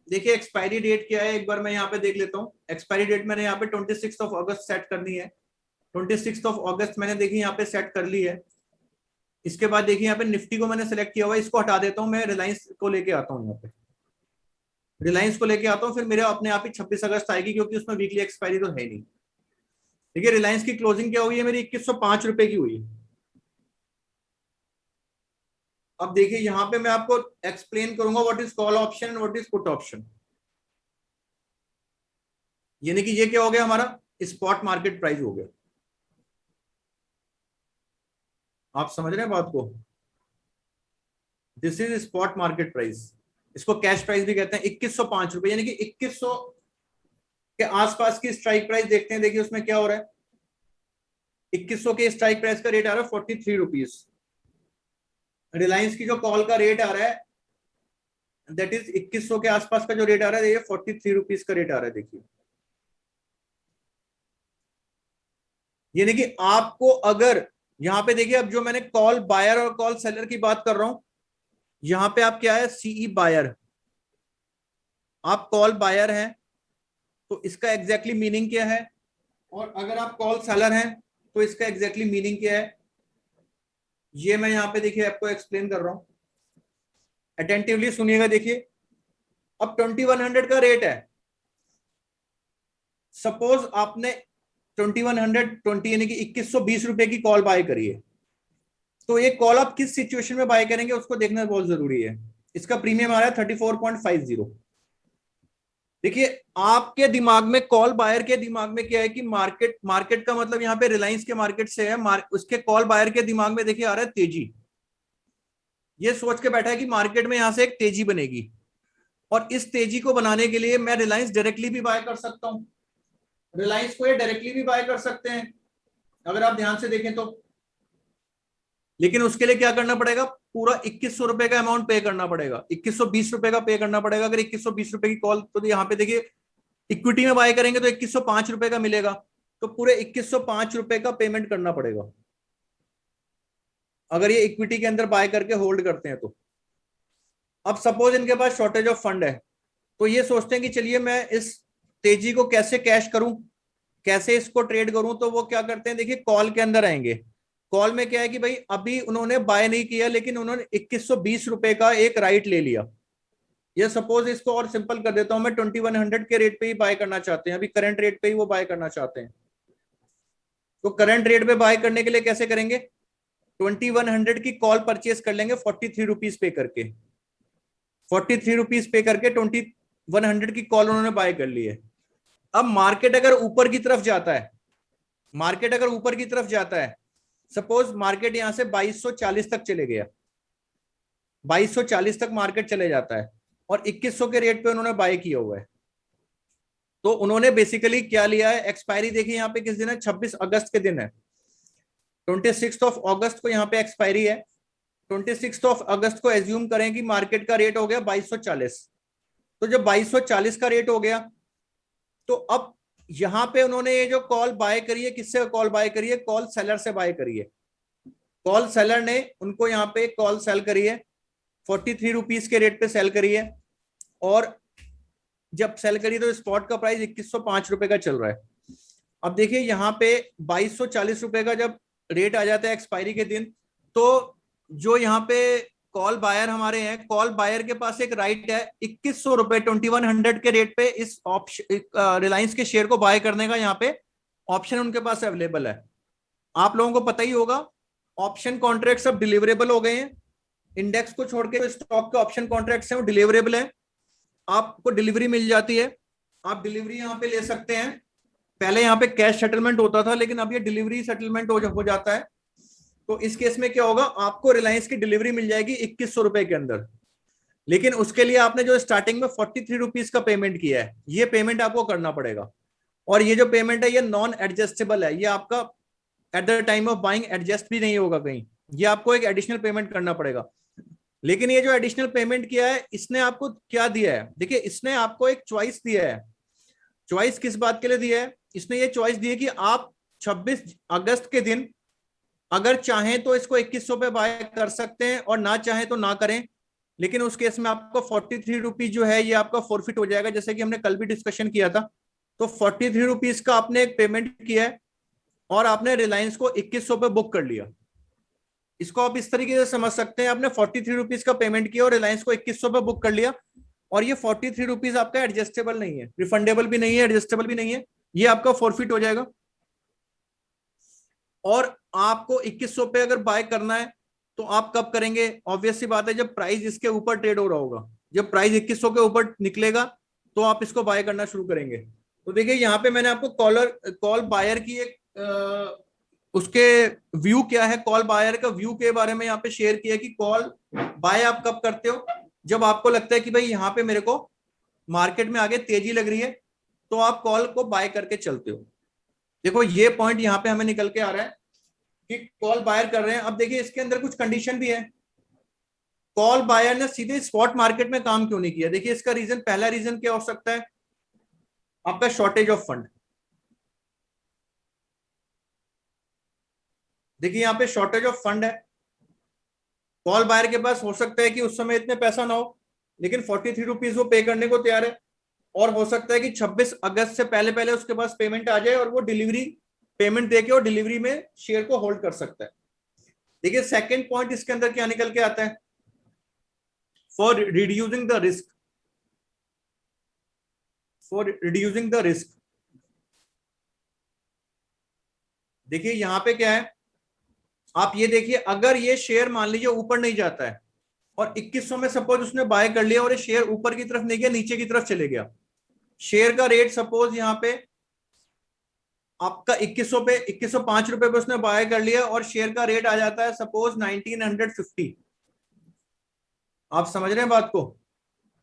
देखिए एक्सपायरी डेट क्या है, एक बार मैं यहाँ पे देख लेता हूँ। एक्सपायरी डेट मैंने यहाँ पे 26 अगस्त सेट करनी है। 26 अगस्त मैंने देखिए यहाँ पे सेट कर ली है। इसके बाद देखिए यहाँ पे निफ्टी को मैंने सेलेक्ट किया हुआ है, इसको हटा देता हूँ, मैं रिलायंस को लेके आता हूँ। यहाँ पे रिलायंस को लेके आता हूँ, फिर मेरे अपने आप ही 26 अगस्त आएगी क्योंकि उसमें वीकली एक्सपायरी तो है नहीं। देखिए रिलायंस की क्लोजिंग क्या हुई है, मेरी 2105 रुपए की हुई है। अब देखिए यहाँ पे मैं आपको एक्सप्लेन करूंगा what is call option and what is put option. यानी कि ये क्या हो गया, हमारा स्पॉट मार्केट प्राइस हो गया। आप समझ रहे हैं बात को, this is spot market price. इसको कैश प्राइस भी कहते हैं। 2105 रुपए यानी कि 2100 के आसपास की स्ट्राइक प्राइस देखते हैं। देखिए उसमें क्या हो रहा है, 2100 के स्ट्राइक प्राइस का रेट आ रहा है 43 रुपीज। रिलायंस की जो कॉल का रेट आ रहा है दैट इज 2100 के आसपास का जो रेट आ रहा है, ये 43 रुपीज का रेट आ रहा है। देखिए यानी कि आपको अगर यहां पे देखिए, अब जो मैंने कॉल बायर और कॉल सेलर की बात कर रहा हूं, यहां पे आप क्या है, सीई बायर, आप कॉल बायर हैं तो इसका एग्जैक्टली मीनिंग क्या है, और अगर आप कॉल सेलर हैं तो इसका एग्जैक्टली मीनिंग क्या है, ये मैं यहां पे देखिए आपको एक्सप्लेन कर रहा हूं। अटेंटिवली सुनिएगा। देखिए अब 2100 का रेट है, सपोज आपने 2120 यानी कि 2120 रुपए की कॉल बाय करी है, तो ये कॉल आप किस सिचुएशन में बाय करेंगे उसको देखना बहुत जरूरी है। इसका प्रीमियम आ रहा है 34.50। देखिए आपके दिमाग में, कॉल बायर के दिमाग में क्या है कि मार्केट, मार्केट का मतलब यहाँ पे रिलायंस के मार्केट से है, उसके कॉल बायर के दिमाग में देखिए आ रहा है तेजी। ये सोच के बैठा है कि मार्केट में यहां से एक तेजी बनेगी, और इस तेजी को बनाने के लिए मैं रिलायंस डायरेक्टली भी बाय कर सकता हूं। रिलायंस को ये डायरेक्टली भी बाय कर सकते हैं अगर आप ध्यान से देखें तो। लेकिन उसके लिए क्या करना पड़ेगा, पूरा 2100 रुपए का अमाउंट पे करना पड़ेगा, 2120 रुपए का पे करना पड़ेगा। अगर 2120 रुपए की कॉल, तो यहाँ पे देखिए इक्विटी में बाय करेंगे तो 2105 रुपए का मिलेगा, तो पूरे 2105 रुपए का पेमेंट करना पड़ेगा अगर ये इक्विटी के अंदर बाय करके होल्ड करते हैं तो। अब सपोज इनके पास शॉर्टेज ऑफ फंड है, तो ये सोचते हैं कि चलिए मैं इस तेजी को कैसे कैश करूं, कैसे इसको ट्रेड करूं, तो वो क्या करते हैं, देखिए कॉल के अंदर आएंगे। कॉल में क्या है कि भाई अभी उन्होंने बाय नहीं किया, लेकिन उन्होंने 2120 रुपए का एक राइट ले लिया। ये सपोज, इसको और सिंपल कर देता हूं मैं, 2100 के रेट पे ही बाय करना चाहते हैं, अभी करंट रेट पे ही वो बाय करना चाहते हैं। तो करंट रेट पे बाय करने के लिए कैसे करेंगे, 2100 की कॉल परचेज कर लेंगे 43 रुपीज पे करके। 43 रुपीज पे करके 2100 की कॉल उन्होंने बाय कर ली है। अब मार्केट अगर ऊपर की तरफ जाता है, मार्केट अगर ऊपर की तरफ जाता है, सपोज मार्केट यहां से 2240 तक चले गया, 2240 तक मार्केट चले जाता है और 2100 के रेट पे उन्होंने बाय किया हुआ है, तो उन्होंने बेसिकली क्या लिया है, एक्सपायरी देखिए यहाँ पे किस दिन है, 26 अगस्त के दिन है। 26 अगस्त को यहाँ पे एक्सपायरी है। 26 अगस्त को एज्यूम करें कि मार्केट का रेट हो गया 2240। तो जब 2240 का रेट हो गया, तो अब यहां पे उन्होंने ये जो कॉल बाय करी है, किससे कॉल बाय करी है, कॉल सेलर से बाय करी है। कॉल सेलर ने उनको यहाँ पे कॉल सेल करी है, 43 रुपीज के रेट पे सेल करी है। और जब सेल करी तो स्पॉट का प्राइस 2105 रुपए का चल रहा है। अब देखिए यहाँ पे 2240 रुपए का जब रेट आ जाता है एक्सपायरी के दिन, तो जो यहाँ पे कॉल बायर हमारे हैं, कॉल बायर के पास एक राइट है 2100 रुपए 2100 के रेट पे इस ऑप्शन रिलायंस के शेयर को बाय करने का, यहाँ पे ऑप्शन उनके पास अवेलेबल है। आप लोगों को पता ही होगा, ऑप्शन कॉन्ट्रैक्ट सब डिलीवरेबल हो गए हैं। इंडेक्स को छोड़ के स्टॉक के ऑप्शन कॉन्ट्रैक्ट्स हैं वो डिलीवरेबल है, आपको डिलीवरी मिल जाती है, आप डिलीवरी यहाँ पे ले सकते हैं। पहले यहाँ पे कैश सेटलमेंट होता था, लेकिन अब ये डिलीवरी सेटलमेंट हो जाता है। तो इस केस में क्या होगा, आपको रिलायंस की डिलीवरी मिल जाएगी 2100 रुपए के अंदर। लेकिन उसके लिए आपने जो स्टार्टिंग में 43 रुपीज का पेमेंट किया है, ये पेमेंट आपको करना पड़ेगा। और ये जो पेमेंट है ये नॉन एडजस्टेबल है, ये आपका at the time of buying adjust भी नहीं होगा कहीं, ये आपको एक एडिशनल पेमेंट करना पड़ेगा। लेकिन ये जो एडिशनल पेमेंट किया है, इसने आपको क्या दिया है, देखिए इसने आपको एक चॉइस दिया है। चॉइस किस बात के लिए दिया है, इसने ये चॉइस दी है कि आप 26 अगस्त के दिन अगर चाहें तो इसको 2100 पे बाय कर सकते हैं, और ना चाहें तो ना करें। लेकिन उस केस में आपको 43 रुपीज जो है ये आपका फॉरफिट हो जाएगा, जैसे कि हमने कल भी डिस्कशन किया था। तो 43 रुपीज का आपने एक पेमेंट किया है और आपने रिलायंस को 2100 पे बुक कर लिया। इसको आप इस तरीके से समझ सकते हैं, आपने 43 रुपीज का पेमेंट किया और रिलायंस को 2100 पे बुक कर लिया, और ये 43 रुपीज आपका एडजस्टेबल नहीं है, रिफंडेबल भी नहीं है, एडजस्टेबल भी नहीं है, ये आपका फॉरफिट हो जाएगा। और आपको 2100 पे अगर बाय करना है तो आप कब करेंगे, ऑब्वियस सी बात है, जब प्राइस इसके ऊपर ट्रेड हो रहा होगा। जब प्राइस 2100 के ऊपर निकलेगा तो आप इसको बाय करना शुरू करेंगे। तो देखिए यहाँ पे मैंने आपको कॉल बायर की एक उसके व्यू क्या है, कॉल बायर का व्यू के बारे में यहाँ पे शेयर किया कि कॉल बाय आप कब करते हो, जब आपको लगता है कि भाई यहाँ पे मेरे को मार्केट में आगे तेजी लग रही है, तो आप कॉल को बाय करके चलते हो। देखो ये पॉइंट यहाँ पे हमें निकल के आ रहा है कि कॉल बायर कर रहे हैं। अब देखिए इसके अंदर कुछ कंडीशन भी है, कॉल बायर ने सीधे स्पॉट मार्केट में काम क्यों नहीं किया, देखिए इसका रीजन, पहला रीजन क्या हो सकता है, आपका शॉर्टेज ऑफ फंड। देखिए यहाँ पे शॉर्टेज ऑफ फंड है, कॉल बायर के पास हो सकता है कि उस समय इतने पैसा ना हो, लेकिन 43 रुपीज वो पे करने को तैयार है। और हो सकता है कि 26 अगस्त से पहले पहले उसके पास पेमेंट आ जाए और वो डिलीवरी पेमेंट देके और डिलीवरी में शेयर को होल्ड कर सकता है। देखिए सेकंड पॉइंट इसके अंदर क्या निकल के आता है, for reducing the risk, for reducing the risk. देखिए यहां पे क्या है, आप ये देखिए, अगर ये शेयर मान लीजिए ऊपर नहीं जाता है और 2100 में सपोज उसने बाय कर लिया और ये शेयर ऊपर की तरफ नहीं गया, नीचे की तरफ चले गया, शेयर का रेट सपोज यहाँ पे आपका 2100 पे 2105 रुपए पे उसने बाय कर लिया और शेयर का रेट आ जाता है सपोज 1950। आप समझ रहे हैं बात को,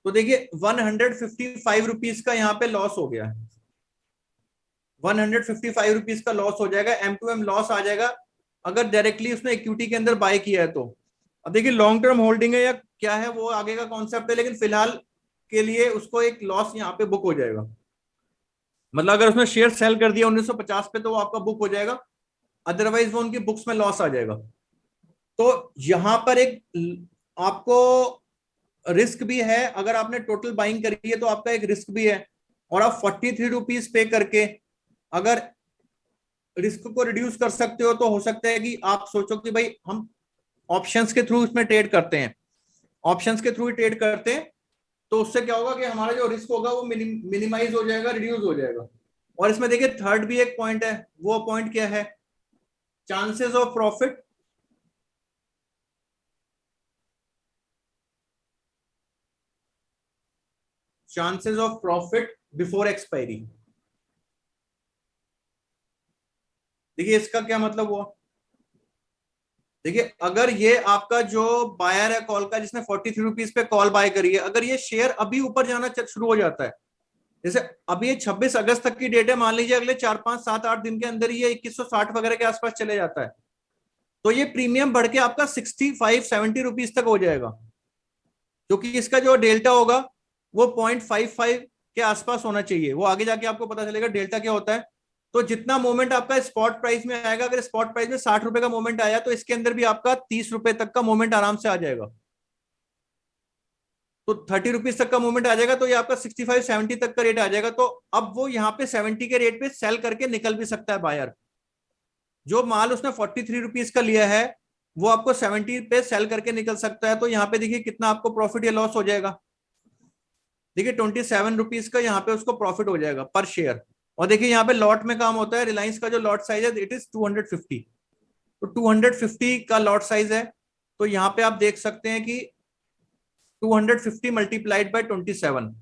तो देखिए 155 रुपीज का यहाँ पे लॉस हो गया, 155 रुपीज का लॉस हो जाएगा, M2M लॉस आ जाएगा अगर डायरेक्टली उसने इक्विटी के अंदर बाय किया है तो। अब देखिए लॉन्ग टर्म होल्डिंग है या क्या है वो आगे का कॉन्सेप्ट है, लेकिन फिलहाल के लिए उसको एक लॉस यहाँ पे बुक हो जाएगा। मतलब अगर उसने शेयर सेल कर दिया 1950 पे तो वो आपका बुक हो जाएगा, अदरवाइज वो उनकी बुक्स में लॉस आ जाएगा। तो यहां पर एक आपको रिस्क भी है, अगर आपने टोटल बाइंग करी है तो आपका एक रिस्क भी है। और आप 43 रुपीज पे करके अगर रिस्क को रिड्यूस कर सकते हो तो हो सकता है कि आप सोचो कि भाई हम ऑप्शंस के थ्रू इसमें ट्रेड करते हैं, ऑप्शंस के थ्रू ट्रेड करते हैं, तो उससे क्या होगा कि हमारा जो रिस्क होगा वो मिनिमाइज हो जाएगा, रिड्यूस हो जाएगा। और इसमें देखिए थर्ड भी एक पॉइंट है, वो पॉइंट क्या है, chances of profit chances of profit before expiry. देखिए इसका क्या मतलब हुआ, देखिए अगर ये आपका जो बायर है कॉल का, जिसने 43 रुपीज पे कॉल बाय करी है, अगर ये शेयर अभी ऊपर जाना शुरू हो जाता है, जैसे अभी ये 26 अगस्त तक की डेट है, मान लीजिए अगले 4 5 7 8 दिन के अंदर ये 2160 वगैरह के आसपास चले जाता है, तो ये प्रीमियम बढ़ के आपका 65 70 रुपीज तक हो जाएगा, क्योंकि इसका जो डेल्टा होगा वो 0.55 के आसपास होना चाहिए। वो आगे जाके आपको पता चलेगा डेल्टा क्या होता है। तो जितना मोमेंट आपका स्पॉट प्राइस में आएगा, अगर स्पॉट प्राइस में 60 रुपए का मोमेंट आया तो इसके अंदर भी आपका 30 रुपए तक का मोमेंट आराम से आ जाएगा। तो 30 रुपीज तक का मूवमेंट आ जाएगा, तो ये आपका 65 70 तक का रेट आ जाएगा। तो अब वो यहाँ पे 70 के रेट पे सेल करके निकल भी सकता है बायर। जो माल उसने 43 रुपीज का लिया है वो आपको 70 पे सेल करके निकल सकता है। तो यहाँ पे देखिए कितना आपको प्रॉफिट या लॉस हो जाएगा, देखिए 27 रुपीज का यहाँ पे उसको प्रॉफिट हो जाएगा पर शेयर। और देखिए यहाँ पे लॉट में काम होता है, रिलायंस का जो लॉट साइज है इट इज 250, तो 250 का लॉट साइज है। तो यहाँ पे आप देख सकते हैं कि 250 मल्टीप्लाइड बाय 27,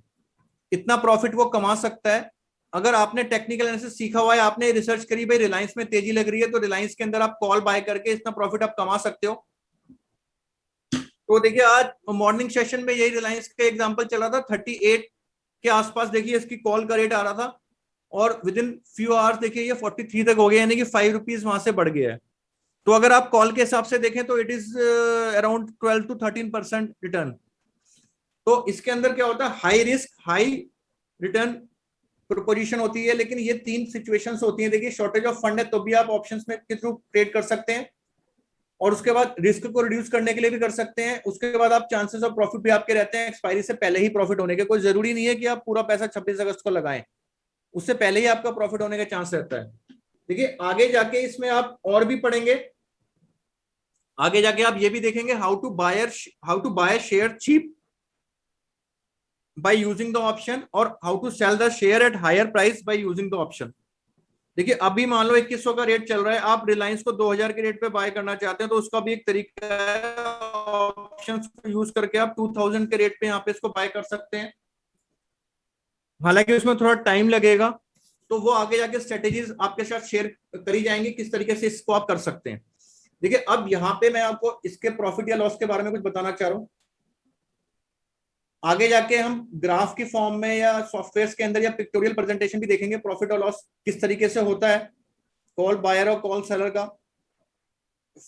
इतना प्रॉफिट वो कमा सकता है। अगर आपने टेक्निकल एनालिसिस सीखा हुआ है, आपने रिसर्च करी भाई रिलायंस में तेजी लग रही है, तो रिलायंस के अंदर आप कॉल बाय करके इतना प्रॉफिट आप कमा सकते हो। तो देखिए आज मॉर्निंग सेशन में यही रिलायंस का एग्जांपल चला था, 38 के आसपास देखिए इसकी कॉल का रेट आ रहा था, और विद इन फ्यू आवर्स देखिए ये 43 तक हो गया, यानी कि 5 रुपीज वहां से बढ़ गया है। तो अगर आप कॉल के हिसाब से देखें तो it is around 12 to 13% return. तो इसके अंदर क्या होता है, high risk high return proposition होती है। लेकिन ये तीन सिचुएशंस होती हैं, देखिए शॉर्टेज ऑफ फंड है तो भी आप ऑप्शंस में के थ्रू ट्रेड कर सकते हैं, और उसके बाद रिस्क को रिड्यूस करने के लिए भी कर सकते हैं। उसके बाद आप चांसेस ऑफ प्रॉफिट भी आपके रहते हैं एक्सपायरी से पहले ही प्रॉफिट होने के। कोई जरूरी नहीं है कि आप पूरा पैसा 26 अगस्त को लगाएं, उससे पहले ही आपका प्रॉफिट होने का चांस रहता है। देखिए आगे जाके इसमें आप और भी पढ़ेंगे, आगे जाके आप ये भी देखेंगे how to buy share cheap by using the option, और how to sell the share at higher price by using the option. देखिए अभी मान लो 2100 का रेट चल रहा है, आप रिलायंस को 2000 के रेट पे बाय करना चाहते हैं, तो उसका भी एक तरीका है, ऑप्शन यूज करके आप 2000 के रेट पे यहाँ पे इसको बाय कर सकते हैं। हालांकि उसमें थोड़ा टाइम लगेगा, तो वो आगे जाके स्ट्रेटेजीज आपके साथ शेयर करी जाएंगी किस तरीके से इसको आप कर सकते हैं। देखिए अब यहाँ पे मैं आपको इसके प्रॉफिट या लॉस के बारे में कुछ बताना चाह रहा हूँ। आगे जाके हम ग्राफ की फॉर्म में या सॉफ्टवेयर के अंदर या पिक्टोरियल प्रेजेंटेशन भी देखेंगे प्रॉफिट और लॉस किस तरीके से होता है कॉल बायर और कॉल सेलर का।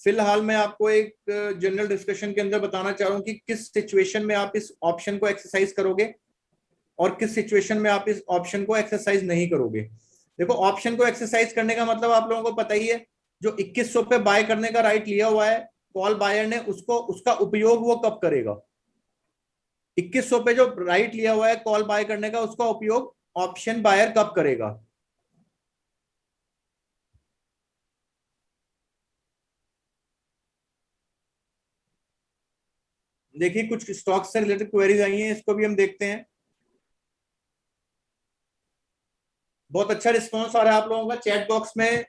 फिलहाल मैं आपको एक जनरल डिस्कशन के अंदर बताना चाह रहा हूँ कि किस सिचुएशन में आप इस ऑप्शन को एक्सरसाइज करोगे और किस सिचुएशन में आप इस ऑप्शन को एक्सरसाइज नहीं करोगे। देखो ऑप्शन को एक्सरसाइज करने का मतलब आप लोगों को पता ही है, जो 2100 पे बाय करने का राइट लिया हुआ है कॉल बायर ने, उसको उसका उपयोग वो कब करेगा। 2100 पे जो राइट लिया हुआ है कॉल बाय करने का, उसका उपयोग ऑप्शन बायर कब करेगा। देखिए कुछ स्टॉक से रिलेटेड क्वेरीज आई हैं, इसको भी हम देखते हैं। बहुत अच्छा रिस्पांस आ रहा है आप लोगों का चैट बॉक्स में,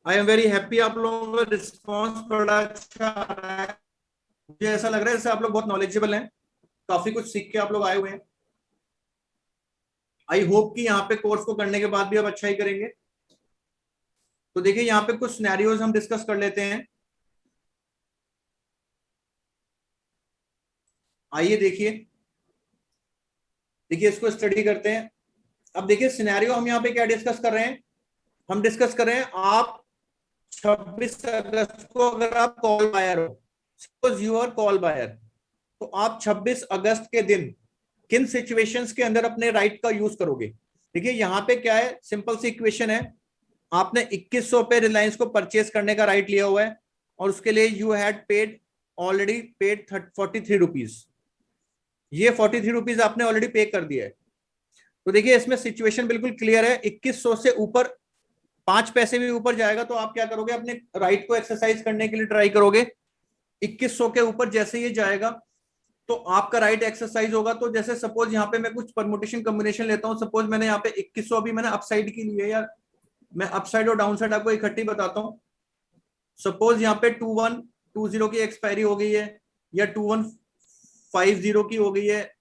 आई एम वेरी हैप्पी। आप लोगों का रिस्पांस बड़ा अच्छा आ रहा है, मुझे ऐसा लग रहा है जैसे आप लोग बहुत नॉलेजेबल हैं, काफी कुछ सीख के आप लोग आए हुए हैं। आई होप कि यहाँ पे कोर्स को करने के बाद भी आप अच्छा ही करेंगे। तो देखिए यहाँ पे कुछ सिनेरियोज हम डिस्कस कर लेते हैं। आइए देखिए, देखिए इसको स्टडी करते हैं। अब देखिए सिनेरियो हम यहाँ पे क्या डिस्कस कर रहे हैं, हम डिस्कस कर रहे हैं आप 26 अगस्त को अगर आप कॉल बायर हो, suppose you are call buyer, तो आप 26 अगस्त के दिन किन सिचुएशंस के अंदर अपने राइट का यूज करोगे। देखिए यहाँ पे क्या है, सिंपल सी इक्वेशन है, आपने 2100 पे रिलायंस को परचेस करने का राइट लिया हुआ है, और उसके लिए you had paid already paid 43 rupees, ये 43 रुपीज आपने ऑलरेडी पे कर दिया है। तो देखिए इसमें सिचुएशन बिल्कुल क्लियर है, 2100 से ऊपर 5 पैसे भी ऊपर जाएगा तो आप क्या करोगे, अपने राइट को एक्सरसाइज करने के लिए ट्राई करोगे। 2100 के ऊपर जैसे ये जाएगा तो आपका राइट एक्सरसाइज होगा। तो जैसे सपोज यहाँ पे मैं कुछ परमुटेशन कॉम्बिनेशन लेता हूँ, सपोज मैंने यहाँ पे 2100 अभी मैंने अपसाइड की ली है, यार मैं अपसाइड और डाउन साइड आपको इकट्ठी बताता हूँ। सपोज यहाँ पे 2120 की एक्सपायरी हो गई है, या 2150 की हो गई है,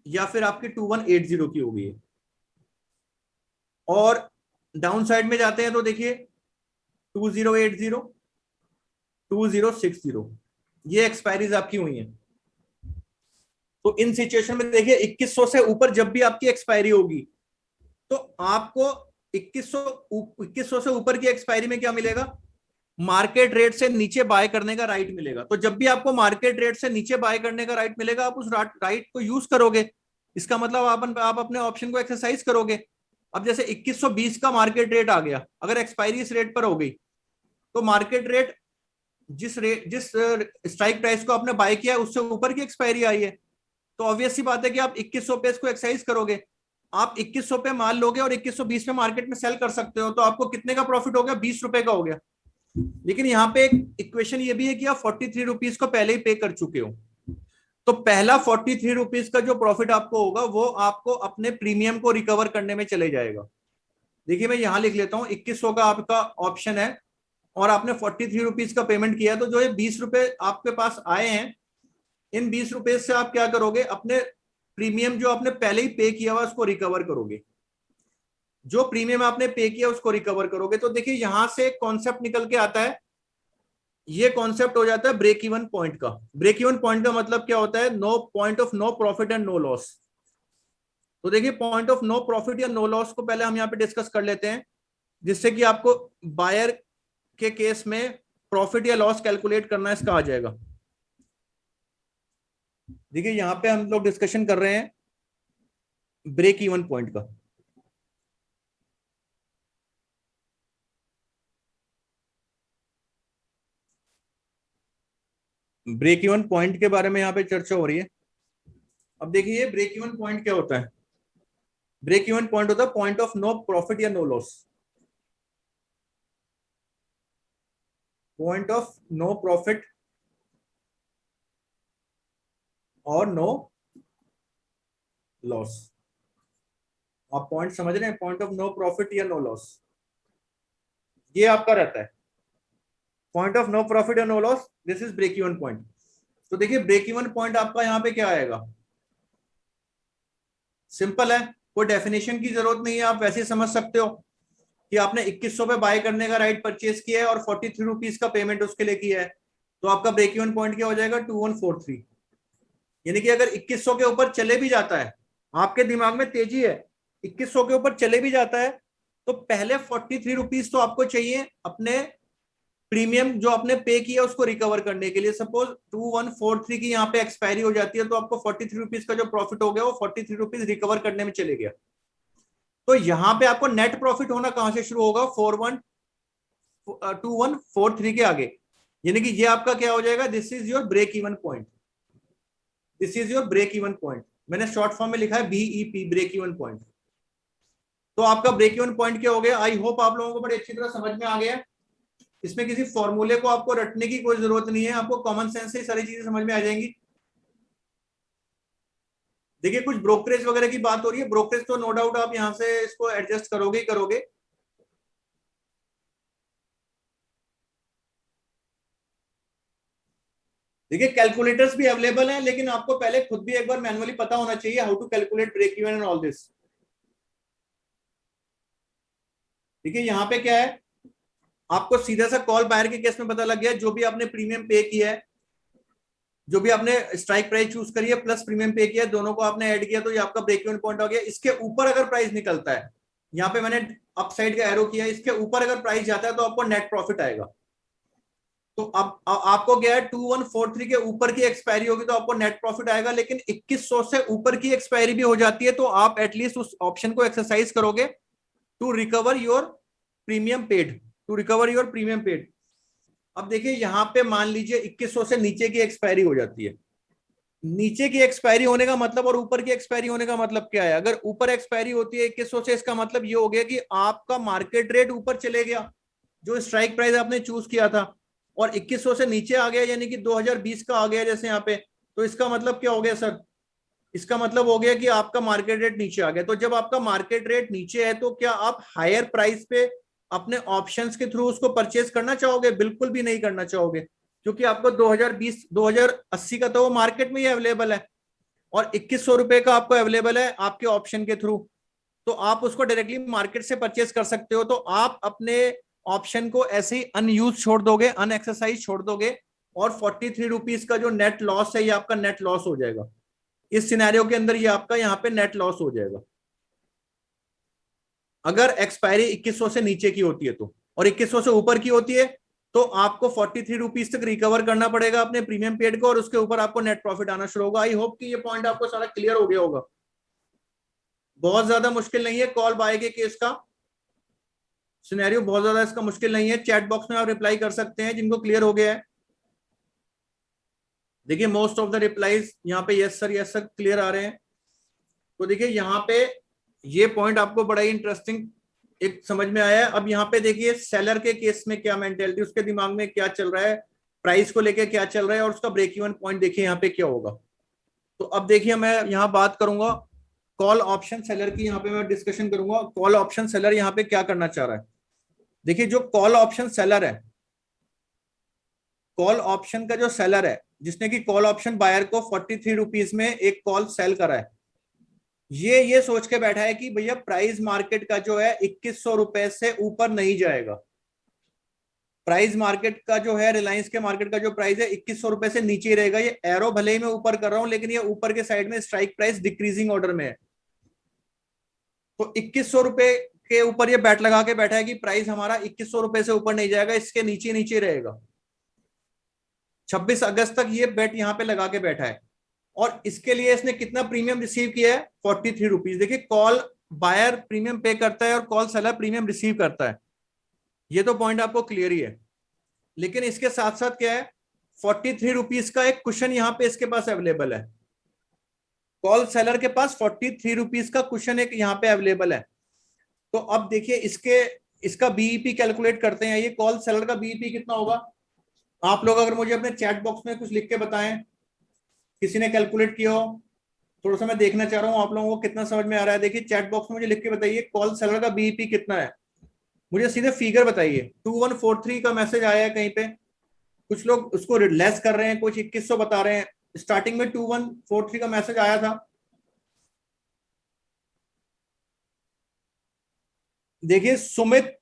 या फिर आपकी 2180 की हो गई है। और डाउन साइड में जाते हैं तो देखिए 2080, 2060 ये एक्सपायरीज आपकी हुई हैं। तो इन सिचुएशन में देखिए 2100 से ऊपर जब भी आपकी एक्सपायरी होगी तो आपको 2100 से ऊपर की एक्सपायरी में क्या मिलेगा, मार्केट रेट से नीचे बाय करने का राइट मिलेगा। तो जब भी आपको मार्केट रेट से नीचे बाय करने का राइट मिलेगा आप उस राइट को यूज करोगे। इसका मतलब आप अपने ऑप्शन को एक्सरसाइज करोगे। अब जैसे 2120 का मार्केट रेट आ गया, अगर एक्सपायरी इस रेट पर हो गई तो मार्केट रेट जिस स्ट्राइक प्राइस को आपने बाय किया है उससे ऊपर की एक्सपायरी आई है, तो ऑब्वियस सी बात है कि आप 2100 पे इसको एक्सरसाइज करोगे। आप 2100 पे माल लोगे और 2120 पे मार्केट में सेल कर सकते हो, तो आपको कितने का प्रॉफिट हो गया, 20 रुपए का हो गया। लेकिन यहाँ पे एक इक्वेशन ये भी है कि आप 43 रुपीज को पहले ही पे कर चुके हो, तो पहला 43 रुपीज का जो प्रॉफिट आपको होगा वो आपको अपने प्रीमियम को रिकवर करने में चले जाएगा। देखिए मैं यहां लिख लेता हूं, 2100 का आपका ऑप्शन है और आपने 43 रुपीज का पेमेंट किया, तो जो ये 20 रुपए आपके पास आए हैं, इन 20 रुपए से आप क्या करोगे, अपने प्रीमियम जो आपने पहले ही पे किया हुआ उसको रिकवर करोगे। जो प्रीमियम आपने पे किया उसको रिकवर करोगे। तो देखिए यहां से कॉन्सेप्ट निकल के आता है, ये कॉन्सेप्ट हो जाता है ब्रेक इवन पॉइंट का। ब्रेक इवन पॉइंट का मतलब क्या होता है, no point of no profit and no loss. तो देखिए पॉइंट ऑफ नो प्रॉफिट या नो लॉस को पहले हम यहाँ पे डिस्कस कर लेते हैं, जिससे कि आपको बायर के केस में प्रॉफिट या लॉस कैलकुलेट करना इसका आ जाएगा। देखिए यहां पे हम लोग डिस्कशन कर रहे हैं ब्रेक इवन पॉइंट का। ब्रेक इवन पॉइंट के बारे में यहाँ पे चर्चा हो रही है। अब देखिए ब्रेक इवन पॉइंट क्या होता है, ब्रेक इवन पॉइंट होता है पॉइंट ऑफ नो प्रॉफिट या no loss. Point of no profit और नो लॉस। आप पॉइंट समझ रहे हैं, पॉइंट ऑफ नो प्रॉफिट या नो लॉस, ये आपका रहता है पॉइंट ऑफ नो प्रॉफिट या no loss, this is break even point. तो देखिए ब्रेक इवन पॉइंट आपका यहाँ पे क्या आएगा, सिंपल है, कोई डेफिनेशन की जरूरत नहीं है, आप वैसे समझ सकते हो कि आपने 2100 पे बाय करने का राइट परचेज किया है और 43 रुपीज का पेमेंट उसके लिए किया है, तो आपका ब्रेक इवन पॉइंट क्या हो जाएगा, 2143। यानी कि अगर 2100 के ऊपर चले भी जाता है, आपके दिमाग में तेजी है, 2100 के ऊपर चले भी जाता है, तो पहले 43 रुपीज तो आपको चाहिए अपने प्रीमियम जो आपने पे किया उसको रिकवर करने के लिए। सपोज 2143 की यहाँ पे एक्सपायरी हो जाती है, तो आपको 43 रुपीज का जो प्रॉफिट हो गया वो 43 रुपीज रिकवर करने में चले गया। तो यहाँ पे आपको नेट प्रॉफिट होना कहां से शुरू होगा, 2143 के आगे, यानी कि ये आपका क्या हो जाएगा, this is your break even point, this is your break even point. मैंने शॉर्ट फॉर्म में लिखा है बीईपी, ब्रेक इवन पॉइंट। तो आपका ब्रेक इवन पॉइंट क्या हो गया, आई होप आप लोगों को बड़ी अच्छी तरह समझ में आ गया। इसमें किसी फॉर्मूले को आपको रटने की कोई जरूरत नहीं है, आपको कॉमन सेंस से सारी चीजें समझ में आ जाएंगी। देखिए कुछ ब्रोकरेज वगैरह की बात हो रही है, ब्रोकरेज तो नो डाउट आप यहां से इसको एडजस्ट करोगे ही करोगे। देखिए कैलकुलेटर्स भी अवेलेबल हैं, लेकिन आपको पहले खुद भी एक बार मैनुअली पता होना चाहिए how to calculate break even and all this. देखिए यहाँ पे क्या है, आपको सीधा सा कॉल बायर के केस में पता लग गया, जो भी आपने प्रीमियम पे किया है, जो भी आपने स्ट्राइक प्राइस चूज करी है प्लस प्रीमियम पे किया है, दोनों को आपने ऐड किया, तो ये आपका ब्रेक इवन पॉइंट हो गया। इसके ऊपर अगर प्राइस निकलता है, यहाँ पे मैंने अप साइड का एरो किया है, इसके ऊपर अगर प्राइस जाता है तो आपको नेट प्रॉफिट आएगा। तो अब आपको क्या है, 2143 के ऊपर की एक्सपायरी होगी तो आपको नेट प्रॉफिट आएगा, लेकिन 2100 से ऊपर की एक्सपायरी भी हो जाती है तो आप एटलीस्ट उस ऑप्शन को एक्सरसाइज करोगे to recover your premium paid, to recover your premium paid. अब देखिए यहां पे मान लीजिए 2100 से नीचे की एक्सपायरी हो जाती है, नीचे की एक्सपायरी होने का मतलब और ऊपर की एक्सपायरी होने का मतलब क्या है? अगर ऊपर एक्सपायरी होती है 2100 से, इसका मतलब ये हो गया कि आपका मार्केट रेट ऊपर चले गया, जो स्ट्राइक प्राइस आपने चूज किया था, और 2100 से नीचे आ गया, यानी कि 2020 का आ गया जैसे यहाँ पे, तो इसका मतलब क्या हो गया सर? इसका मतलब हो गया कि आपका मार्केट रेट नीचे आ गया। तो जब आपका मार्केट रेट नीचे है, तो क्या आप हायर प्राइस पे अपने ऑप्शंस के थ्रू उसको परचेज करना चाहोगे? बिल्कुल भी नहीं करना चाहोगे, क्योंकि आपको 2020 2080 का तो वो मार्केट में ही अवेलेबल है, और 2100 रुपए का आपको अवेलेबल है आपके ऑप्शन के थ्रू, तो आप उसको डायरेक्टली मार्केट से परचेज कर सकते हो। तो आप अपने ऑप्शन को ऐसे ही अनयूज छोड़ दोगे, अनएक्सरसाइज छोड़ दोगे, और 43 रुपीज का जो नेट लॉस है, ये आपका नेट लॉस हो जाएगा। इस सिनेरियो के अंदर ये आपका यहाँ पे नेट लॉस हो जाएगा, अगर एक्सपायरी 2100 से नीचे की होती है तो। और 2100 से ऊपर की होती है तो आपको 43 रुपीज तक रिकवर करना पड़ेगा अपने प्रीमियम पेड को, और उसके ऊपर आपको नेट प्रॉफिट आना शुरू होगा। आई होप कि ये पॉइंट आपको सारा क्लियर हो गया होगा। बहुत ज्यादा मुश्किल नहीं है कॉल बाय के केस का सिनेरियो, बहुत ज्यादा इसका मुश्किल नहीं है। चैट बॉक्स में आप रिप्लाई कर सकते हैं जिनको क्लियर हो गया है। देखिए मोस्ट ऑफ द रिप्लाईज यहाँ पे यस सर क्लियर आ रहे हैं। तो देखिए यहाँ पे ये पॉइंट आपको बड़ा ही इंटरेस्टिंग एक समझ में आया है। अब यहाँ पे देखिए सेलर के केस में क्या मेंटेलिटी, उसके दिमाग में क्या चल रहा है, प्राइस को लेके क्या चल रहा है, और उसका ब्रेक इवन पॉइंट देखिए यहाँ पे क्या होगा। तो अब देखिए मैं यहाँ बात करूंगा कॉल ऑप्शन सेलर की, यहाँ पे मैं डिस्कशन करूंगा कॉल ऑप्शन सेलर यहाँ पे क्या करना चाह रहा है। देखिए जो कॉल ऑप्शन सेलर है, कॉल ऑप्शन का जो सेलर है जिसने कि कॉल ऑप्शन बायर को 43 रुपीज में एक कॉल सेल करा है, ये सोच के बैठा है कि भैया प्राइस मार्केट का जो है 2100 रुपए से ऊपर नहीं जाएगा। प्राइस मार्केट का जो है, रिलायंस के मार्केट का जो प्राइस है 2100 रुपए से नीचे ही रहेगा। ये एरो भले ही मैं ऊपर कर रहा हूं, लेकिन ये ऊपर के साइड में स्ट्राइक प्राइस डिक्रीजिंग ऑर्डर में है। तो 2100 रुपए के ऊपर ये बैट लगा के बैठा है कि प्राइस हमारा 2100 रुपए से ऊपर नहीं जाएगा, इसके नीचे नीचे रहेगा। 26 अगस्त तक ये बेट यहां पे लगा के बैठा है, और इसके लिए इसने कितना प्रीमियम रिसीव किया है? 43 रुपीज। देखिए कॉल बायर प्रीमियम पे करता है और कॉल सेलर प्रीमियम रिसीव करता है, ये तो पॉइंट आपको क्लियर ही है। लेकिन इसके साथ साथ क्या है, 43 रुपीज का एक क्वेश्चन यहाँ पे इसके पास अवेलेबल है। कॉल सेलर के पास 43 रुपीज का क्वेश्चन एक यहाँ पे अवेलेबल है। तो अब देखिए इसका बीईपी कैलकुलेट करते हैं। ये कॉल सेलर का बीईपी कितना होगा? आप लोग अगर मुझे अपने चैट बॉक्स में कुछ लिख के बताएं, किसी ने कैलकुलेट किया हो, थोड़ा सा मैं देखना चाह रहा हूँ आप लोगों को कितना समझ में आ रहा है। देखिए चैट बॉक्स में मुझे लिख के बताइए कॉल सेलर का बीईपी कितना है, मुझे सीधे फिगर बताइए। 2143 का मैसेज आया है कहीं पे, कुछ लोग उसको लेस कर रहे हैं, कुछ 2100 बता रहे हैं। स्टार्टिंग में 2143 का मैसेज आया था। देखिए सुमित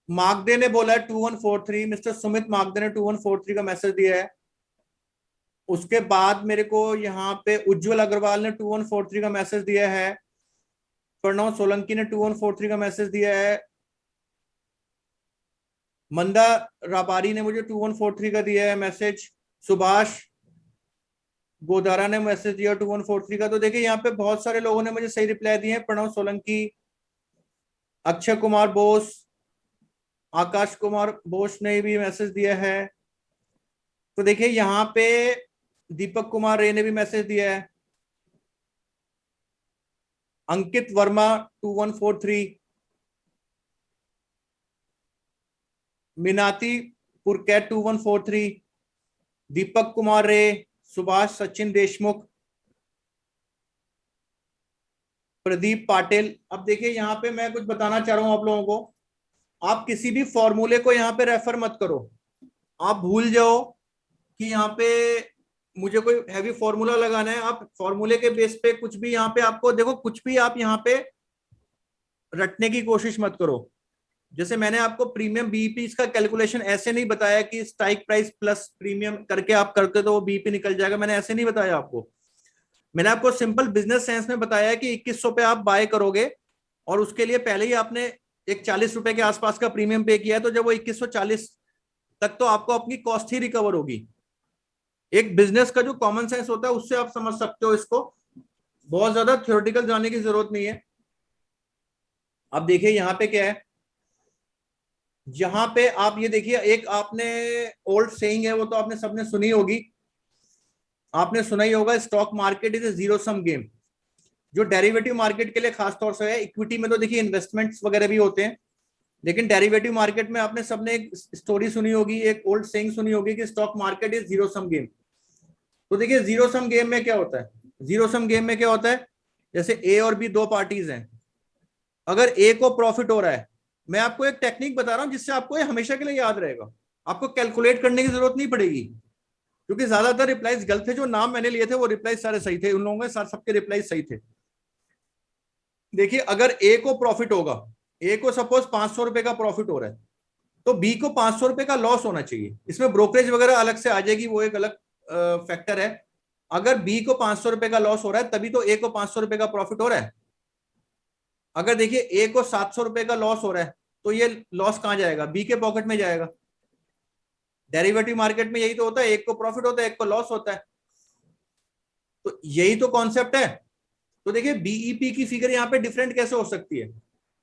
मार्कदे ने बोला है 2143, मिस्टर सुमित मार्कदे ने 2143 का मैसेज दिया है। उसके बाद मेरे को यहाँ पे उज्जवल अग्रवाल ने 2143 का मैसेज दिया है। प्रणव सोलंकी ने 2143 का मैसेज दिया है। मंदा राबारी ने मुझे 2143 का दिया है मैसेज। सुभाष गोदारा ने मैसेज दिया 2143 का। तो देखिए यहाँ पे बहुत सारे लोगों ने मुझे सही रिप्लाई दिए हैं। प्रणव सोलंकी, अक्षय कुमार बोस, आकाश कुमार बोस ने भी मैसेज दिया है। तो देखिए यहाँ पे दीपक कुमार रे ने भी मैसेज दिया है। अंकित वर्मा 2143, मीनाती पुरकैत 2143, दीपक कुमार रे, सुभाष सचिन देशमुख, प्रदीप पाटिल। अब देखिए यहाँ पे मैं कुछ बताना चाह रहा हूं आप लोगों को, आप किसी भी फॉर्मूले को यहाँ पे रेफर मत करो। आप भूल जाओ कि यहाँ पे मुझे कोई हैवी फॉर्मूला लगाना है। आप फॉर्मूले के बेस पे कुछ भी यहाँ पे आपको देखो, कुछ भी आप यहाँ पे रटने की कोशिश मत करो। जैसे मैंने आपको प्रीमियम बीईपी का कैलकुलेशन ऐसे नहीं बताया कि स्ट्राइक प्राइस प्लस प्रीमियम करके आप करके तो वो बीईपी निकल जाएगा, मैंने ऐसे नहीं बताया आपको। मैंने आपको सिंपल बिजनेस सेंस में बताया कि 2100 पे आप बाय करोगे, और उसके लिए पहले ही आपने एक 40 रुपए के आसपास का प्रीमियम पे किया है, तो जब वो 2140 तक तो आपको अपनी कॉस्ट ही रिकवर होगी। एक बिजनेस का जो कॉमन सेंस होता है उससे आप समझ सकते हो इसको, बहुत ज्यादा थ्योरेटिकल जाने की जरूरत नहीं है। अब देखिए यहाँ पे क्या है, जहां पे आप ये देखिए, एक आपने ओल्ड सेइंग है वो तो आपने सबने सुनी होगी, आपने सुना ही होगा stock market is a zero sum game, जो डेरिवेटिव मार्केट के लिए खास तौर से है। इक्विटी में तो देखिए इन्वेस्टमेंट्स वगैरह भी होते हैं, लेकिन डेरिवेटिव मार्केट में आपने सबने एक स्टोरी सुनी होगी, एक ओल्ड सेइंग सुनी होगी कि stock market is zero sum game. तो देखिए जीरो सम गेम में क्या होता है, जीरो सम गेम में क्या होता है, जैसे ए और बी दो पार्टीज हैं, अगर ए को प्रॉफिट हो रहा है, मैं आपको एक टेक्निक बता रहा हूं जिससे आपको ये हमेशा के लिए याद रहेगा, आपको कैलकुलेट करने की जरूरत नहीं पड़ेगी, क्योंकि ज्यादातर रिप्लाईज गलत थे, जो नाम मैंने लिए थे वो रिप्लाई सारे सही थे, उन लोगों के साथ सबके रिप्लाई सही थे। देखिए अगर ए को प्रॉफिट होगा, ए को सपोज 500 रुपए का प्रॉफिट हो रहा है, तो बी को 500 रुपए का लॉस होना चाहिए। इसमें ब्रोकरेज वगैरह अलग से आ जाएगी, वो एक अलग फैक्टर है। अगर बी को 500 रुपए का लॉस हो रहा है तभी तो ए को 500 रुपए का प्रॉफिट हो रहा है। अगर देखिए ए को 700 रुपए का लॉस हो रहा है, तो ये लॉस कहां जाएगा, बी के पॉकेट में जाएगा। डेरिवेटिव मार्केट में यही तो होता है, एक को प्रॉफिट होता है, एक को लॉस होता है, तो यही तो कॉन्सेप्ट है। तो देखिए बीईपी की फिगर यहाँ पे डिफरेंट कैसे हो सकती है,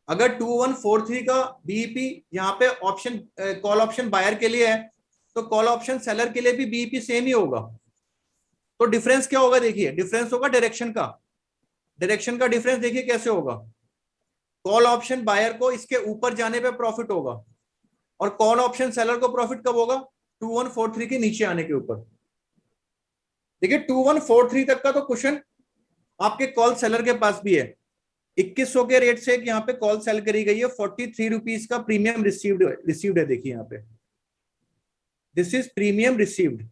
अगर 2143 का बीईपी यहाँ पे ऑप्शन कॉल ऑप्शन बायर के लिए है, तो कॉल ऑप्शन सेलर के लिए भी बीईपी सेम ही होगा। तो डिफरेंस क्या होगा, देखिए डिफरेंस होगा डायरेक्शन का, डायरेक्शन का डिफरेंस देखिए कैसे होगा, कॉल ऑप्शन बायर को इसके ऊपर जाने पे प्रॉफिट होगा, और कॉल ऑप्शन सेलर को प्रॉफिट कब होगा, 2143 के नीचे आने के ऊपर। देखिए 2143 तक का तो क्वेश्चन आपके कॉल सेलर के पास भी है, 2100 के रेट से यहाँ पे कॉल सेल करी गई है, 43 रुपीज का प्रीमियम रिसीव्ड है, देखिए यहाँ पे this is premium received,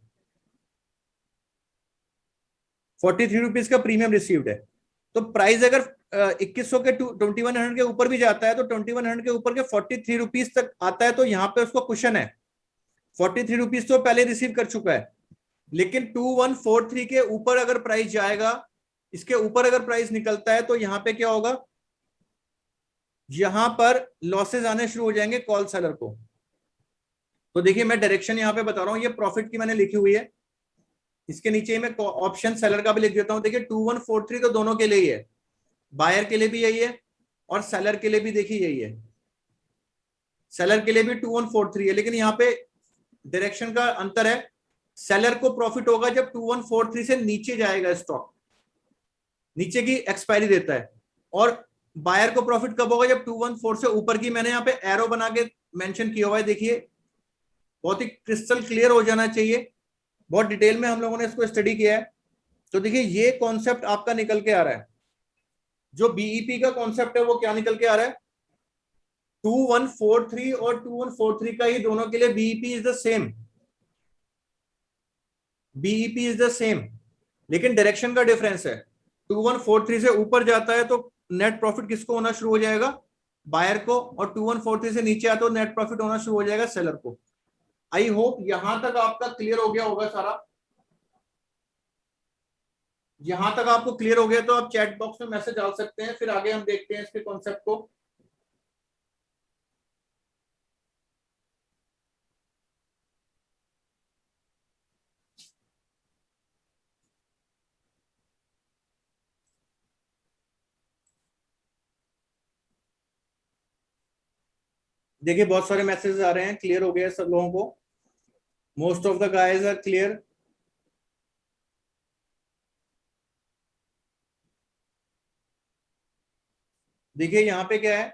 43 rupees का प्रीमियम रिसीव्ड है। तो प्राइस अगर 2100 के 2100 के ऊपर भी जाता है, तो 2100 के ऊपर के 43 रुपीज तक आता है, तो यहाँ पे उसको क्वेश्चन है, 43 रुपीज तो पहले रिसीव कर चुका है, लेकिन 2143 के ऊपर अगर प्राइस जाएगा, इसके ऊपर अगर प्राइस निकलता है, तो यहाँ पे क्या होगा, यहां पर लॉसेज आने शुरू हो जाएंगे कॉल सेलर को। तो देखिए मैं डायरेक्शन यहां पे बता रहा हूं, ये प्रॉफिट की मैंने लिखी हुई है, इसके नीचे मैं ऑप्शन सेलर का भी लिख देता हूं। देखिए 2143 तो दोनों के लिए ही है, बायर के लिए भी यही है और सेलर के लिए भी देखिए यही है, सेलर के लिए भी 2143 है, लेकिन यहाँ पे डायरेक्शन का अंतर है, सेलर को प्रॉफिट होगा जब 2143 से नीचे जाएगा स्टॉक, नीचे की एक्सपायरी देता है, और बायर को प्रॉफिट कब होगा, जब 214 से ऊपर की, मैंने यहाँ पे एरो बना के मेंशन किया हुआ है, देखिए बहुत ही क्रिस्टल क्लियर हो जाना चाहिए, बहुत डिटेल में हम लोगों ने इसको स्टडी किया है। तो देखिए ये कॉन्सेप्ट आपका निकल के आ रहा है, जो बीईपी का कॉन्सेप्ट है वो क्या निकल के आ रहा है, 2143 और 2143 का ही दोनों के लिए BEP is the same, BEP is the same, लेकिन डायरेक्शन का डिफरेंस है, 2143 से ऊपर जाता है तो नेट प्रॉफिट किसको होना शुरू हो जाएगा, बायर को, और 2143 से नीचे आता तो नेट प्रॉफिट होना शुरू हो जाएगा सेलर को। आई होप यहां तक आपका क्लियर हो गया होगा सारा, यहां तक आपको क्लियर हो गया तो आप चैट बॉक्स में मैसेज डाल सकते हैं, फिर आगे हम देखते हैं इसके कॉन्सेप्ट को। देखिए बहुत सारे मैसेजेस आ रहे हैं, क्लियर हो गया सब लोगों को, most of the guys are clear. देखिए यहाँ पे क्या है,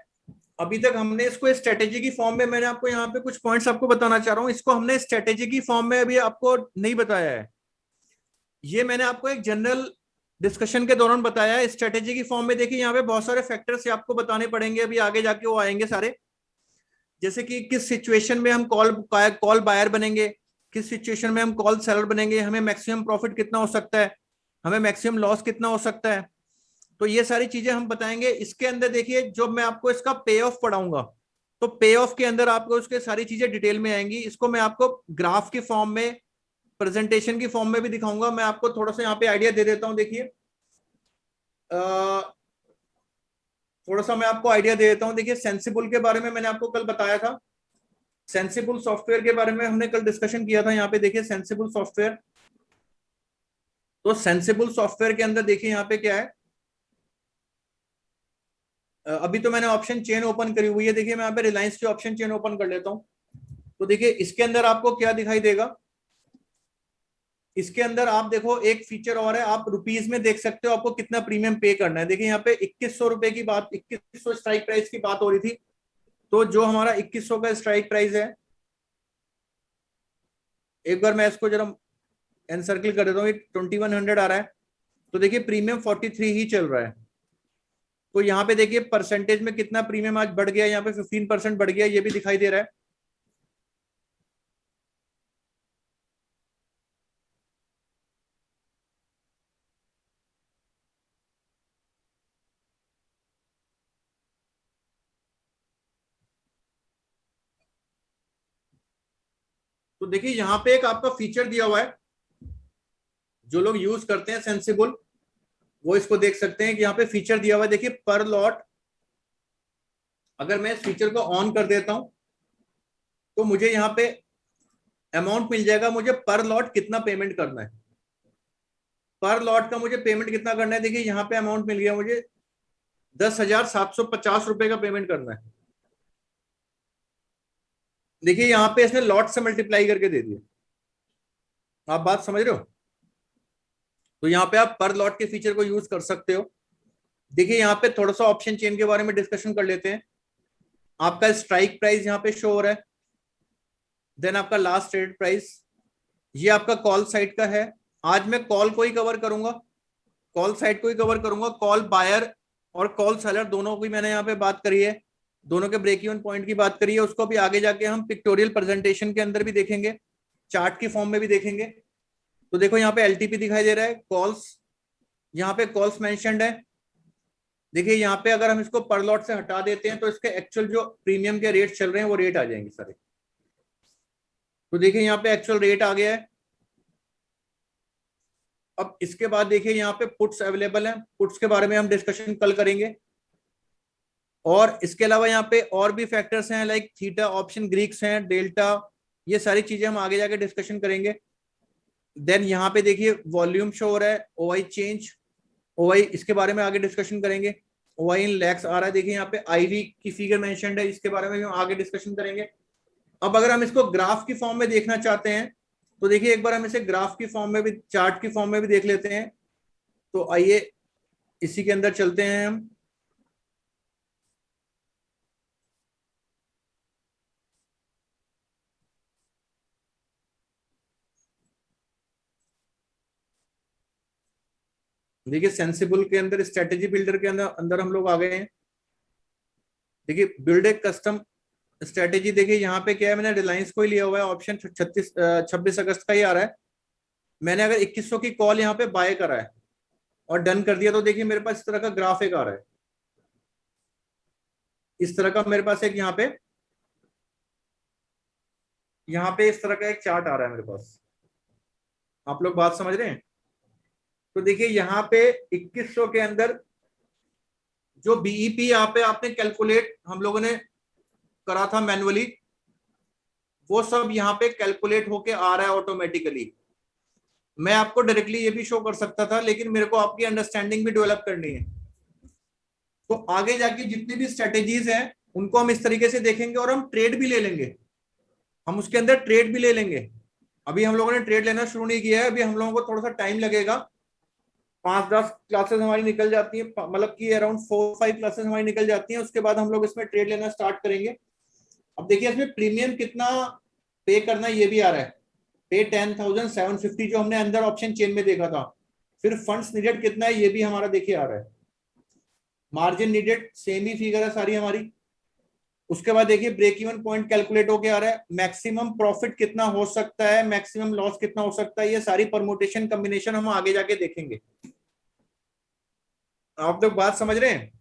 अभी तक हमने इसको स्ट्रेटेजी की फॉर्म में, मैंने आपको यहाँ पे कुछ पॉइंट्स आपको बताना चाह रहा हूँ, इसको हमने स्ट्रेटेजी की फॉर्म में अभी आपको नहीं बताया है, ये मैंने आपको एक जनरल डिस्कशन के दौरान बताया है। स्ट्रेटेजी की फॉर्म में देखिए यहाँ पे बहुत सारे फैक्टर्स आपको बताने पड़ेंगे, अभी आगे जाके वो आएंगे सारे, जैसे कि किस सिचुएशन में हम कॉल बायर बनेंगे, किस सिचुएशन में हम कॉल सेलर बनेंगे, हमें मैक्सिमम प्रॉफिट कितना हो सकता है, हमें मैक्सिमम लॉस कितना हो सकता है, तो ये सारी चीजें हम बताएंगे। इसके अंदर देखिए जो मैं आपको इसका पे ऑफ पढ़ाऊंगा, तो पे ऑफ के अंदर आपको उसके सारी चीजें डिटेल में आएंगी, इसको मैं आपको ग्राफ की फॉर्म में, प्रेजेंटेशन की फॉर्म में भी दिखाऊंगा। मैं आपको थोड़ा सा यहाँ पे आइडिया दे देता हूँ, देखिए थोड़ा सा मैं आपको आइडिया दे देता हूँ। देखिए सेंसिबल के बारे में मैंने आपको कल बताया था, सेंसिबल सॉफ्टवेयर के बारे में हमने कल डिस्कशन किया था। यहाँ पे देखिए सेंसिबल सॉफ्टवेयर, तो सेंसिबल सॉफ्टवेयर के अंदर देखिए यहाँ पे क्या है, अभी तो मैंने ऑप्शन चेन ओपन करी हुई है, देखिए मैं यहाँ पे रिलायंस की ऑप्शन चेन ओपन कर लेता हूँ। तो देखिए इसके अंदर आपको क्या दिखाई देगा, इसके अंदर आप देखो एक फीचर और है, आप रुपीज में देख सकते हो आपको कितना प्रीमियम पे करना है। देखिए यहाँ पे 2100 रुपए की बात, 2100 स्ट्राइक प्राइस की बात हो रही थी। तो जो हमारा 2100 का स्ट्राइक प्राइस है, एक बार मैं इसको जरा एनसर्किल कर देता हूँ, 2100 आ रहा है। तो देखिए प्रीमियम 43 ही चल रहा है। तो यहाँ पे देखिए परसेंटेज में कितना प्रीमियम आज बढ़ गया, यहाँ पे 15% बढ़ गया, ये भी दिखाई दे रहा है। तो देखिए यहाँ पे एक आपका फीचर दिया हुआ है, जो लोग यूज करते हैं सेंसिबल वो इसको देख सकते हैं कि यहाँ पे फीचर दिया हुआ है। देखिए पर लॉट, अगर मैं इस फीचर को ऑन कर देता हूं तो मुझे यहाँ पे अमाउंट मिल जाएगा, मुझे पर लॉट कितना पेमेंट करना है। पर लॉट का मुझे पेमेंट कितना करना है, देखिए यहाँ पे अमाउंट मिल गया मुझे 10,750 रुपए का पेमेंट करना है। देखिए यहाँ पे इसने लॉट से मल्टीप्लाई करके दे दिया। आप बात समझ रहे हो? तो यहाँ पे आप पर लॉट के फीचर को यूज कर सकते हो। देखिए यहाँ पे थोड़ा सा ऑप्शन चेन के बारे में डिस्कशन कर लेते हैं। आपका स्ट्राइक प्राइस यहाँ पे शो हो रहा है, देन आपका लास्ट ट्रेड प्राइस, ये आपका कॉल साइड का है। आज मैं कॉल को ही कवर करूंगा, कॉल साइड को ही कवर करूंगा। कॉल बायर और कॉल सेलर दोनों की मैंने यहाँ पे बात करी है, दोनों के ब्रेक इवन पॉइंट की बात करी है। उसको भी आगे जाके हम पिक्टोरियल प्रेजेंटेशन के अंदर भी देखेंगे, चार्ट की फॉर्म में भी देखेंगे। तो देखो यहाँ पे एलटीपी दिखाई दे रहा है, कॉल्स, यहाँ पे कॉल्स मेंशन्ड है। देखिए यहाँ पे अगर हम इसको पर लॉट से हटा देते हैं तो इसके एक्चुअल जो प्रीमियम के रेट चल रहे हैं वो रेट आ जाएंगे सारे। तो देखिए यहाँ पे एक्चुअल रेट आ गया है। अब इसके बाद देखिए यहाँ पे पुट्स अवेलेबल हैं, पुट्स के बारे में हम डिस्कशन कल करेंगे। और इसके अलावा यहाँ पे और भी फैक्टर्स हैं, लाइक थीटा ऑप्शन ग्रीक्स हैं, डेल्टा, ये सारी चीजें हम आगे जाके डिस्कशन करेंगे। देन यहाँ पे देखिए वॉल्यूम शो हो रहा है, ओआई चेंज, ओआई इसके बारे में आगे डिस्कशन करेंगे। ओआई इन लैक्स आ रहा है, देखिए यहाँ पे आईवी की फिगर मेंशन्ड है, इसके बारे में भी हम आगे डिस्कशन करेंगे। अब अगर हम इसको ग्राफ की फॉर्म में देखना चाहते हैं तो देखिए एक बार हम इसे ग्राफ की फॉर्म में भी, चार्ट की फॉर्म में भी देख लेते हैं। तो आइए इसी के अंदर चलते हैं हम। देखिए सेंसिबल के अंदर स्ट्रेटेजी बिल्डर के अंदर अंदर हम लोग आ गए हैं। देखिए बिल्ड ए कस्टम स्ट्रेटेजी, देखिए यहाँ पे क्या है, मैंने रिलायंस को ही लिया हुआ है, ऑप्शन 26 अगस्त का ही आ रहा है। मैंने अगर 2100 की कॉल यहाँ पे बाय करा है और डन कर दिया तो देखिए मेरे पास इस तरह का ग्राफ एक आ रहा है, इस तरह का मेरे पास एक यहाँ पे इस तरह का एक चार्ट आ रहा है मेरे पास। आप लोग बात समझ रहे हैं? तो देखिए यहाँ पे 2100 के अंदर जो बीईपी यहाँ पे आपने कैलकुलेट हम लोगों ने करा था मैनुअली, वो सब यहाँ पे कैलकुलेट होके आ रहा है ऑटोमेटिकली। मैं आपको डायरेक्टली ये भी शो कर सकता था, लेकिन मेरे को आपकी अंडरस्टैंडिंग भी डेवलप करनी है। तो आगे जाके जितनी भी स्ट्रेटेजीज हैं उनको हम इस तरीके से देखेंगे और हम ट्रेड भी ले लेंगे, हम उसके अंदर ट्रेड भी ले लेंगे। अभी हम लोगों ने ट्रेड लेना शुरू नहीं किया है, अभी हम लोगों को थोड़ा सा टाइम लगेगा। 5-10 क्लासेस हमारी निकल जाती है, मतलब कि अराउंड 4-5 क्लासेस हमारी निकल जाती हैं, उसके बाद हम लोग इसमें ट्रेड लेना स्टार्ट करेंगे। अब देखिए इसमें प्रीमियम कितना पे करना ये भी आ रहा है, पे 10,750 जो हमने अंदर ऑप्शन चेन में देखा था। फिर फंड्स नीडेड कितना है ये भी हमारा देखिए आ रहा है, मार्जिन नीडेड सेम ही फिगर है सारी हमारी। उसके बाद देखिए ब्रेक इवन पॉइंट कैलकुलेट होके आ रहा है, मैक्सिमम प्रॉफिट कितना हो सकता है, मैक्सिमम लॉस कितना हो सकता है, ये सारी परमुटेशन कॉम्बिनेशन हम आगे जाके देखेंगे। आप लोग बात समझ रहे हैं?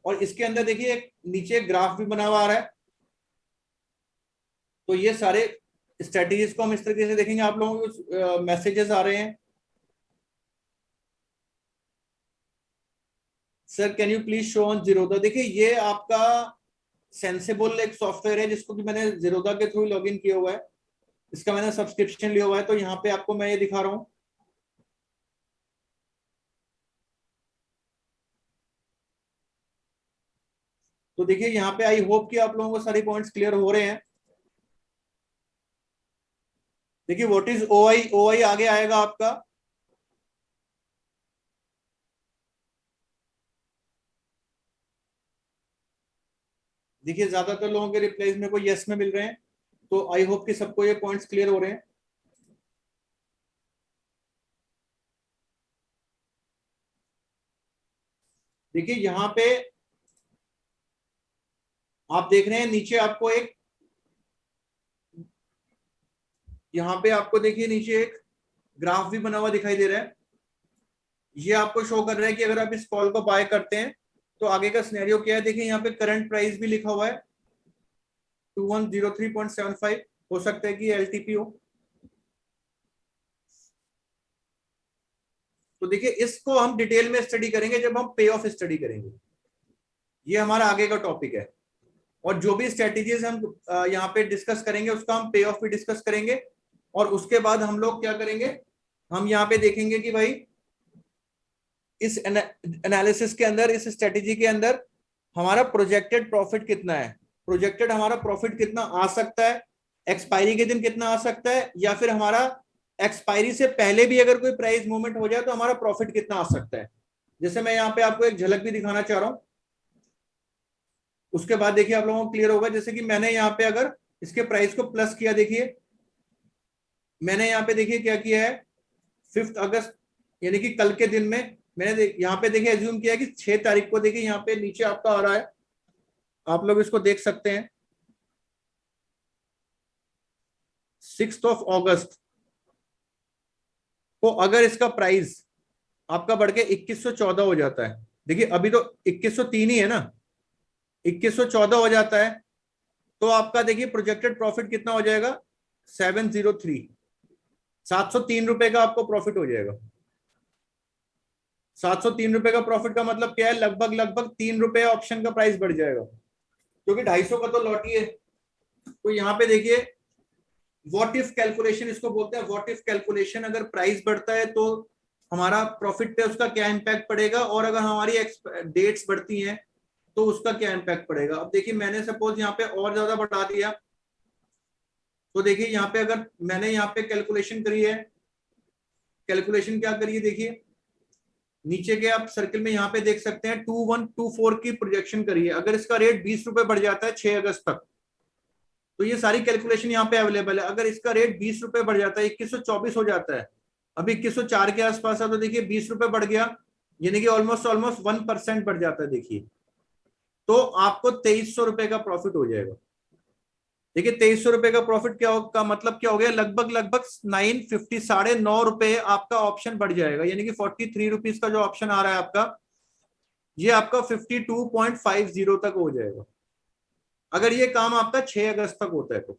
और इसके अंदर देखिए एक नीचे ग्राफ भी बना हुआ आ रहा है। तो ये सारे स्ट्रेटेजीज को हम इस तरीके से देखेंगे। आप लोगों को मैसेजेस आ रहे हैं, sir can you please show on Zerodha. देखिए ये आपका सेंसिबल एक सॉफ्टवेयर है जिसको कि मैंने जीरोधा के थ्रू लॉगिन किया हुआ है, इसका मैंने सब्सक्रिप्शन लिया हुआ है। तो यहाँ पे आपको मैं ये दिखा रहा हूँ। तो देखिए यहाँ पे आई होप कि आप लोगों को सारे पॉइंट्स क्लियर हो रहे हैं। देखिए व्हाट इज ओआई, ओआई आगे आएगा आपका देखिए ज्यादातर लोगों के रिप्लाईज मेरे को यस में मिल रहे हैं, तो आई होप कि सबको ये पॉइंट्स क्लियर हो रहे हैं। देखिए यहाँ पे आप देख रहे हैं नीचे आपको एक, यहाँ पे आपको देखिए नीचे एक ग्राफ भी बना हुआ दिखाई दे रहा है। ये आपको शो कर रहा है कि अगर आप इस कॉल को बाय करते हैं तो आगे का सिनेरियो क्या है। देखिए यहाँ पे करंट प्राइस भी लिखा हुआ है 2103.75, हो सकता है कि एलटीपी हो। तो देखिए इसको हम डिटेल में स्टडी करेंगे जब हम पे ऑफ स्टडी करेंगे, ये हमारा आगे का टॉपिक है। और जो भी स्ट्रेटेजीज हम यहाँ पे डिस्कस करेंगे उसका हम पे ऑफ भी डिस्कस करेंगे। और उसके बाद हम लोग क्या करेंगे, हम यहाँ पे देखेंगे कि भाई इस एनालिसिस के अंदर, इस स्ट्रेटेजी के अंदर हमारा प्रोजेक्टेड प्रॉफिट कितना है, प्रोजेक्टेड हमारा प्रॉफिट कितना आ सकता है, एक्सपायरी के दिन कितना आ सकता है, या फिर हमारा एक्सपायरी से पहले भी अगर कोई प्राइस मूवमेंट हो जाए तो हमारा प्रॉफिट कितना आ सकता है। जैसे मैं यहाँ पे आपको एक झलक भी दिखाना चाह रहा हूं, उसके बाद देखिए आप लोगों को क्लियर होगा। जैसे कि मैंने यहाँ पे अगर इसके प्राइस को प्लस किया, देखिए मैंने यहाँ पे देखिए क्या किया है, 5 अगस्त यानी कि कल के दिन में मैंने यहाँ पे देखिए एज्यूम किया कि 6 तारीख को देखिए यहाँ पे नीचे आपका आ रहा है, आप लोग इसको देख सकते हैं 6 अगस्त को अगर इसका प्राइस आपका बढ़ के 2114 हो जाता है, देखिए अभी तो 2103 ही है ना, 2114 हो जाता है, तो आपका देखिए प्रोजेक्टेड प्रॉफिट कितना हो जाएगा 703, 703 रुपए का आपको प्रॉफिट हो जाएगा। 703 रुपए का प्रॉफिट का मतलब क्या है, लगभग लगभग 3 रुपए ऑप्शन का प्राइस बढ़ जाएगा, क्योंकि 250 का तो लॉट ही है। तो यहाँ पे देखिए व्हाट इफ कैलकुलेशन इसको बोलते हैं, व्हाट इफ कैलकुलेशन, अगर प्राइस बढ़ता है तो हमारा प्रॉफिट पे उसका क्या इम्पैक्ट पड़ेगा, और अगर हमारी डेट्स बढ़ती हैं तो उसका क्या इम्पैक्ट पड़ेगा। अब देखिए मैंने सपोज यहाँ पे और ज्यादा बढ़ा दिया, तो देखिए यहाँ पे अगर मैंने यहाँ पे कैलकुलेशन करी है, कैलकुलेशन क्या करिए, देखिए नीचे के आप सर्किल में यहाँ पे देख सकते हैं 2124 की प्रोजेक्शन करिए, अगर इसका रेट 20 रुपए बढ़ जाता है 6 अगस्त तक, तो ये सारी कैलकुलेशन यहाँ पे अवेलेबल है। अगर इसका रेट 20 रुपए बढ़ जाता है, 2124 हो जाता है, अभी 2104 के आसपास है, तो देखिए 20 रुपए बढ़ गया, यानी कि ऑलमोस्ट ऑलमोस्ट 1% बढ़ जाता है, देखिए तो आपको 2300 रुपए का प्रॉफिट हो जाएगा। देखिए 2300 रुपए का प्रॉफिट क्या का मतलब क्या हो गया, लगभग लगभग 950, 9.5 रुपए आपका ऑप्शन बढ़ जाएगा, यानी कि 43 रुपीज का जो ऑप्शन आ रहा है आपका, ये आपका 52.50 तक हो जाएगा, अगर ये काम आपका 6 अगस्त तक होता है तो।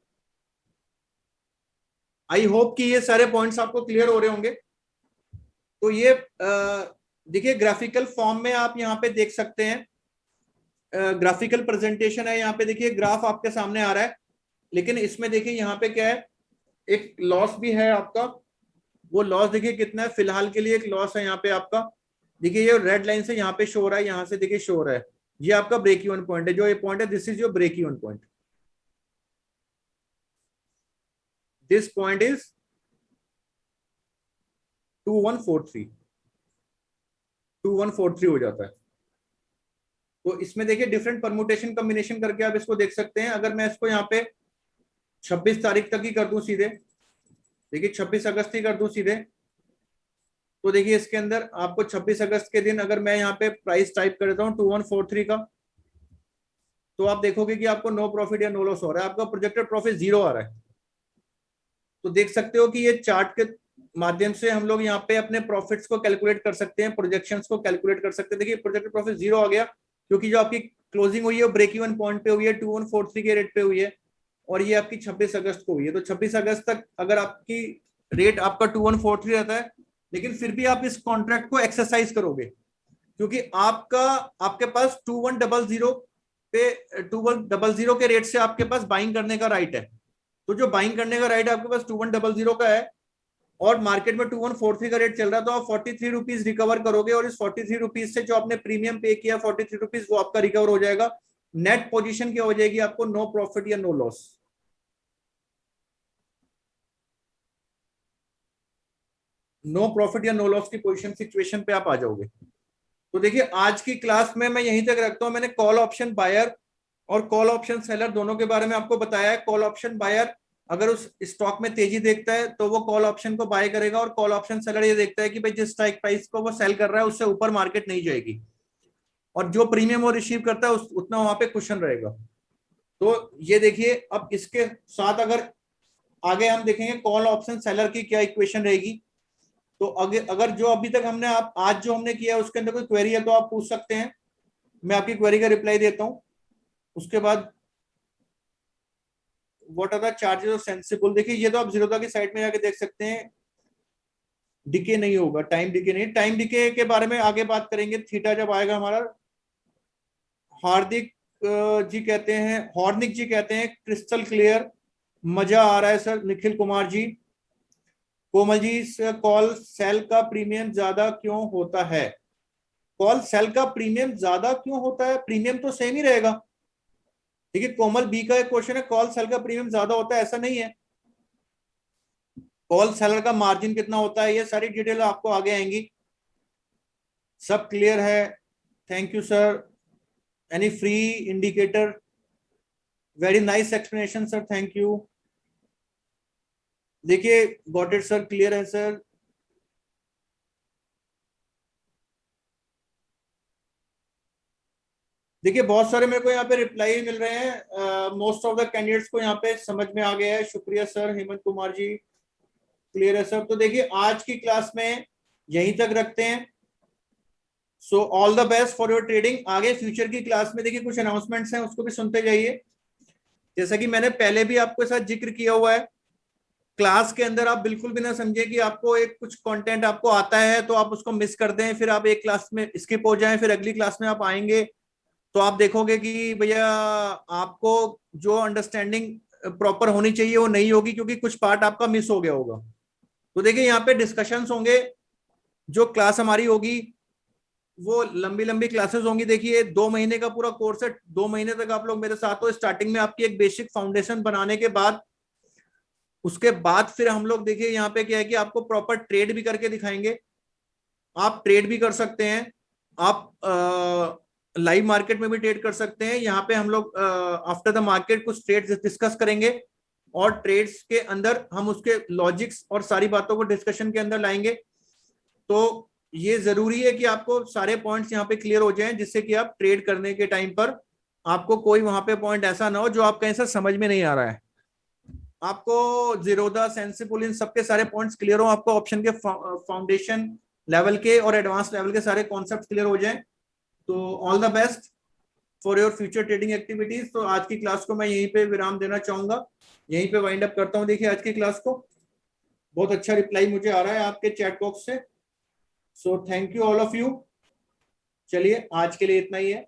आई होप कि ये सारे पॉइंट्स आपको क्लियर हो रहे होंगे। तो ये देखिए ग्राफिकल फॉर्म में आप यहाँ पे देख सकते हैं, ग्राफिकल प्रेजेंटेशन है, यहाँ पे देखिए ग्राफ आपके सामने आ रहा है, लेकिन इसमें देखिए यहाँ पे क्या है, एक लॉस भी है आपका। वो लॉस देखिए कितना है, फिलहाल के लिए एक लॉस है यहाँ पे आपका, देखिए ये रेड लाइन से यहाँ पे शो हो रहा है, यहाँ से देखिए शो हो रहा है, ये आपका ब्रेक इवन पॉइंट है, जो ये पॉइंट है this is your break even point, this point is 2143, 2143 हो जाता है। तो इसमें देखिए डिफरेंट परमुटेशन कॉम्बिनेशन करके आप इसको देख सकते हैं। अगर मैं इसको यहाँ पे 26 तारीख तक ही कर दूं सीधे, देखिए 26 अगस्त ही कर दूं सीधे, तो देखिए इसके अंदर आपको 26 अगस्त के दिन अगर मैं यहाँ पे प्राइस टाइप कर देता हूँ 2143 का, तो आप देखोगे कि आपको नो प्रॉफिट या नो लॉस हो रहा है, आपका प्रोजेक्टेड प्रॉफिट 0 आ रहा है। तो देख सकते हो कि ये चार्ट के माध्यम से हम लोग यहाँ पे अपने प्रॉफिट्स को कैलकुलेट कर सकते हैं, प्रोजेक्शंस को कैलकुलेट कर सकते हैं। देखिए प्रोजेक्टेड प्रॉफिट 0 आ गया, क्योंकि जो आपकी क्लोजिंग हुई है वो ब्रेक इवन पॉइंट पे हुई है, 2143 के रेट पे हुई है, और ये आपकी 26 अगस्त को हुई है। तो 26 अगस्त तक अगर आपकी रेट आपका 2143 रहता है, लेकिन फिर भी आप इस कॉन्ट्रैक्ट को एक्सरसाइज करोगे, क्योंकि आपका आपके पास 2100 पे 2100 के रेट से आपके पास बाइंग करने का राइट है। तो जो बाइंग करने का राइट आपके पास 2100 का है, और मार्केट में 2143 का रेट चल रहा है, तो आप 43 रुपीज रिकवर करोगे, और इस 43 रुपीज से जो आपने प्रीमियम पे किया 43 रुपीज, वो आपका रिकवर हो जाएगा। नेट पोजीशन क्या हो जाएगी आपको, नो प्रॉफिट या नो लॉस। नो प्रॉफिट या नो लॉस की पोजीशन सिचुएशन पे आप आ जाओगे। तो देखिए आज की क्लास में मैं यहीं तक रखता हूं। मैंने कॉल ऑप्शन बायर और कॉल ऑप्शन सेलर दोनों के बारे में आपको बताया है। कॉल ऑप्शन बायर अगर उस स्टॉक में तेजी देखता है तो वो कॉल ऑप्शन को बाय करेगा, और कॉल ऑप्शन सेलर ये देखता है कि भाई जिस स्ट्राइक प्राइस को वो सेल कर रहा है उससे ऊपर मार्केट नहीं जाएगी, और जो प्रीमियम वो रिसीव करता है उतना वहां पे कुशन रहेगा। तो ये देखिए, अब इसके साथ अगर आगे हम देखेंगे कॉल ऑप्शन सेलर की क्या इक्वेशन रहेगी। तो अगर जो अभी तक हमने आप आज जो हमने किया है उसके अंदर कोई क्वेरी है तो आप पूछ सकते हैं, मैं आपकी क्वेरी का रिप्लाई देता हूं। उसके बाद what are the charges of sensible, देखिए ये तो आप जीरोधा की साइट में जाके देख सकते हैं। डिके नहीं होगा, टाइम डिके नहीं, टाइम डिके के बारे में आगे बात करेंगे थीटा जब आएगा हमारा। हार्दिक जी कहते हैं, हॉर्निक जी कहते हैं क्रिस्टल क्लियर, मजा आ रहा है sir. Nikhil Kumar ji, Komal ji, call sell का प्रीमियम ज्यादा क्यों होता है? कॉल सेल का प्रीमियम ज्यादा क्यों होता है? प्रीमियम तो सेम ही रहेगा। देखिए कोमल बी का एक क्वेश्चन है, कॉल सेल का प्रीमियम ज्यादा होता है, ऐसा नहीं है। कॉल सेलर का मार्जिन कितना होता है, ये सारी डिटेल आपको आगे आएंगी। सब क्लियर है? Thank you sir. Any free indicator? Very nice explanation sir, thank you. देखिए गॉट इट सर, क्लियर है सर। देखिए बहुत सारे मेरे को यहाँ पे रिप्लाई मिल रहे हैं, मोस्ट ऑफ द कैंडिडेट्स को यहाँ पे समझ में आ गया है। शुक्रिया सर। हेमंत कुमार जी, क्लियर है सर। तो देखिए आज की क्लास में यहीं तक रखते हैं। So all the best for your trading. आगे फ्यूचर की क्लास में देखिए कुछ अनाउंसमेंट्स हैं, उसको भी सुनते जाइए। जैसा कि मैंने पहले भी आपके साथ जिक्र किया हुआ है, क्लास के अंदर आप बिल्कुल भी ना समझे कि आपको एक कुछ कंटेंट आपको आता है तो आप उसको मिस कर दें, फिर आप एक क्लास में स्किप हो जाएं, फिर अगली क्लास में आप आएंगे तो आप देखोगे कि भैया आपको जो अंडरस्टैंडिंग प्रॉपर होनी चाहिए वो नहीं होगी, क्योंकि कुछ पार्ट आपका मिस हो गया होगा। तो देखिए यहाँ पे डिस्कशंस होंगे, जो क्लास हमारी होगी वो लंबी लंबी क्लासेस होंगी। देखिए 2 महीने का पूरा कोर्स है, 2 महीने तक आप लोग मेरे साथ हो। स्टार्टिंग में आपकी एक बेसिक फाउंडेशन बनाने के बाद, उसके बाद फिर हम लोग देखिए यहाँ पे क्या है कि आपको प्रॉपर ट्रेड भी करके दिखाएंगे। आप ट्रेड भी कर सकते हैं, आप लाइव मार्केट में भी ट्रेड कर सकते हैं। यहाँ पे हम लोग आफ्टर द मार्केट कुछ ट्रेड्स डिस्कस करेंगे, और ट्रेड्स के अंदर हम उसके लॉजिक्स और सारी बातों को डिस्कशन के अंदर लाएंगे। तो ये जरूरी है कि आपको सारे पॉइंट्स यहाँ पे क्लियर हो जाएं, जिससे कि आप ट्रेड करने के टाइम पर आपको कोई वहां पे पॉइंट ऐसा ना हो जो आप कहीं से समझ में नहीं आ रहा है। आपको जीरोधा, सेंसिबल, इन सबके सारे पॉइंट्स क्लियर हो, आपको ऑप्शन के फाउंडेशन लेवल के और एडवांस लेवल के सारे कॉन्सेप्ट क्लियर हो जाएं। तो all the best for your future trading activities. तो आज की क्लास को मैं यहीं पे विराम देना चाहूंगा, यहीं पे वाइंड अप करता हूं। देखिए आज की क्लास को बहुत अच्छा रिप्लाई मुझे आ रहा है आपके चैट बॉक्स से। So thank you all of you. चलिए आज के लिए इतना ही है।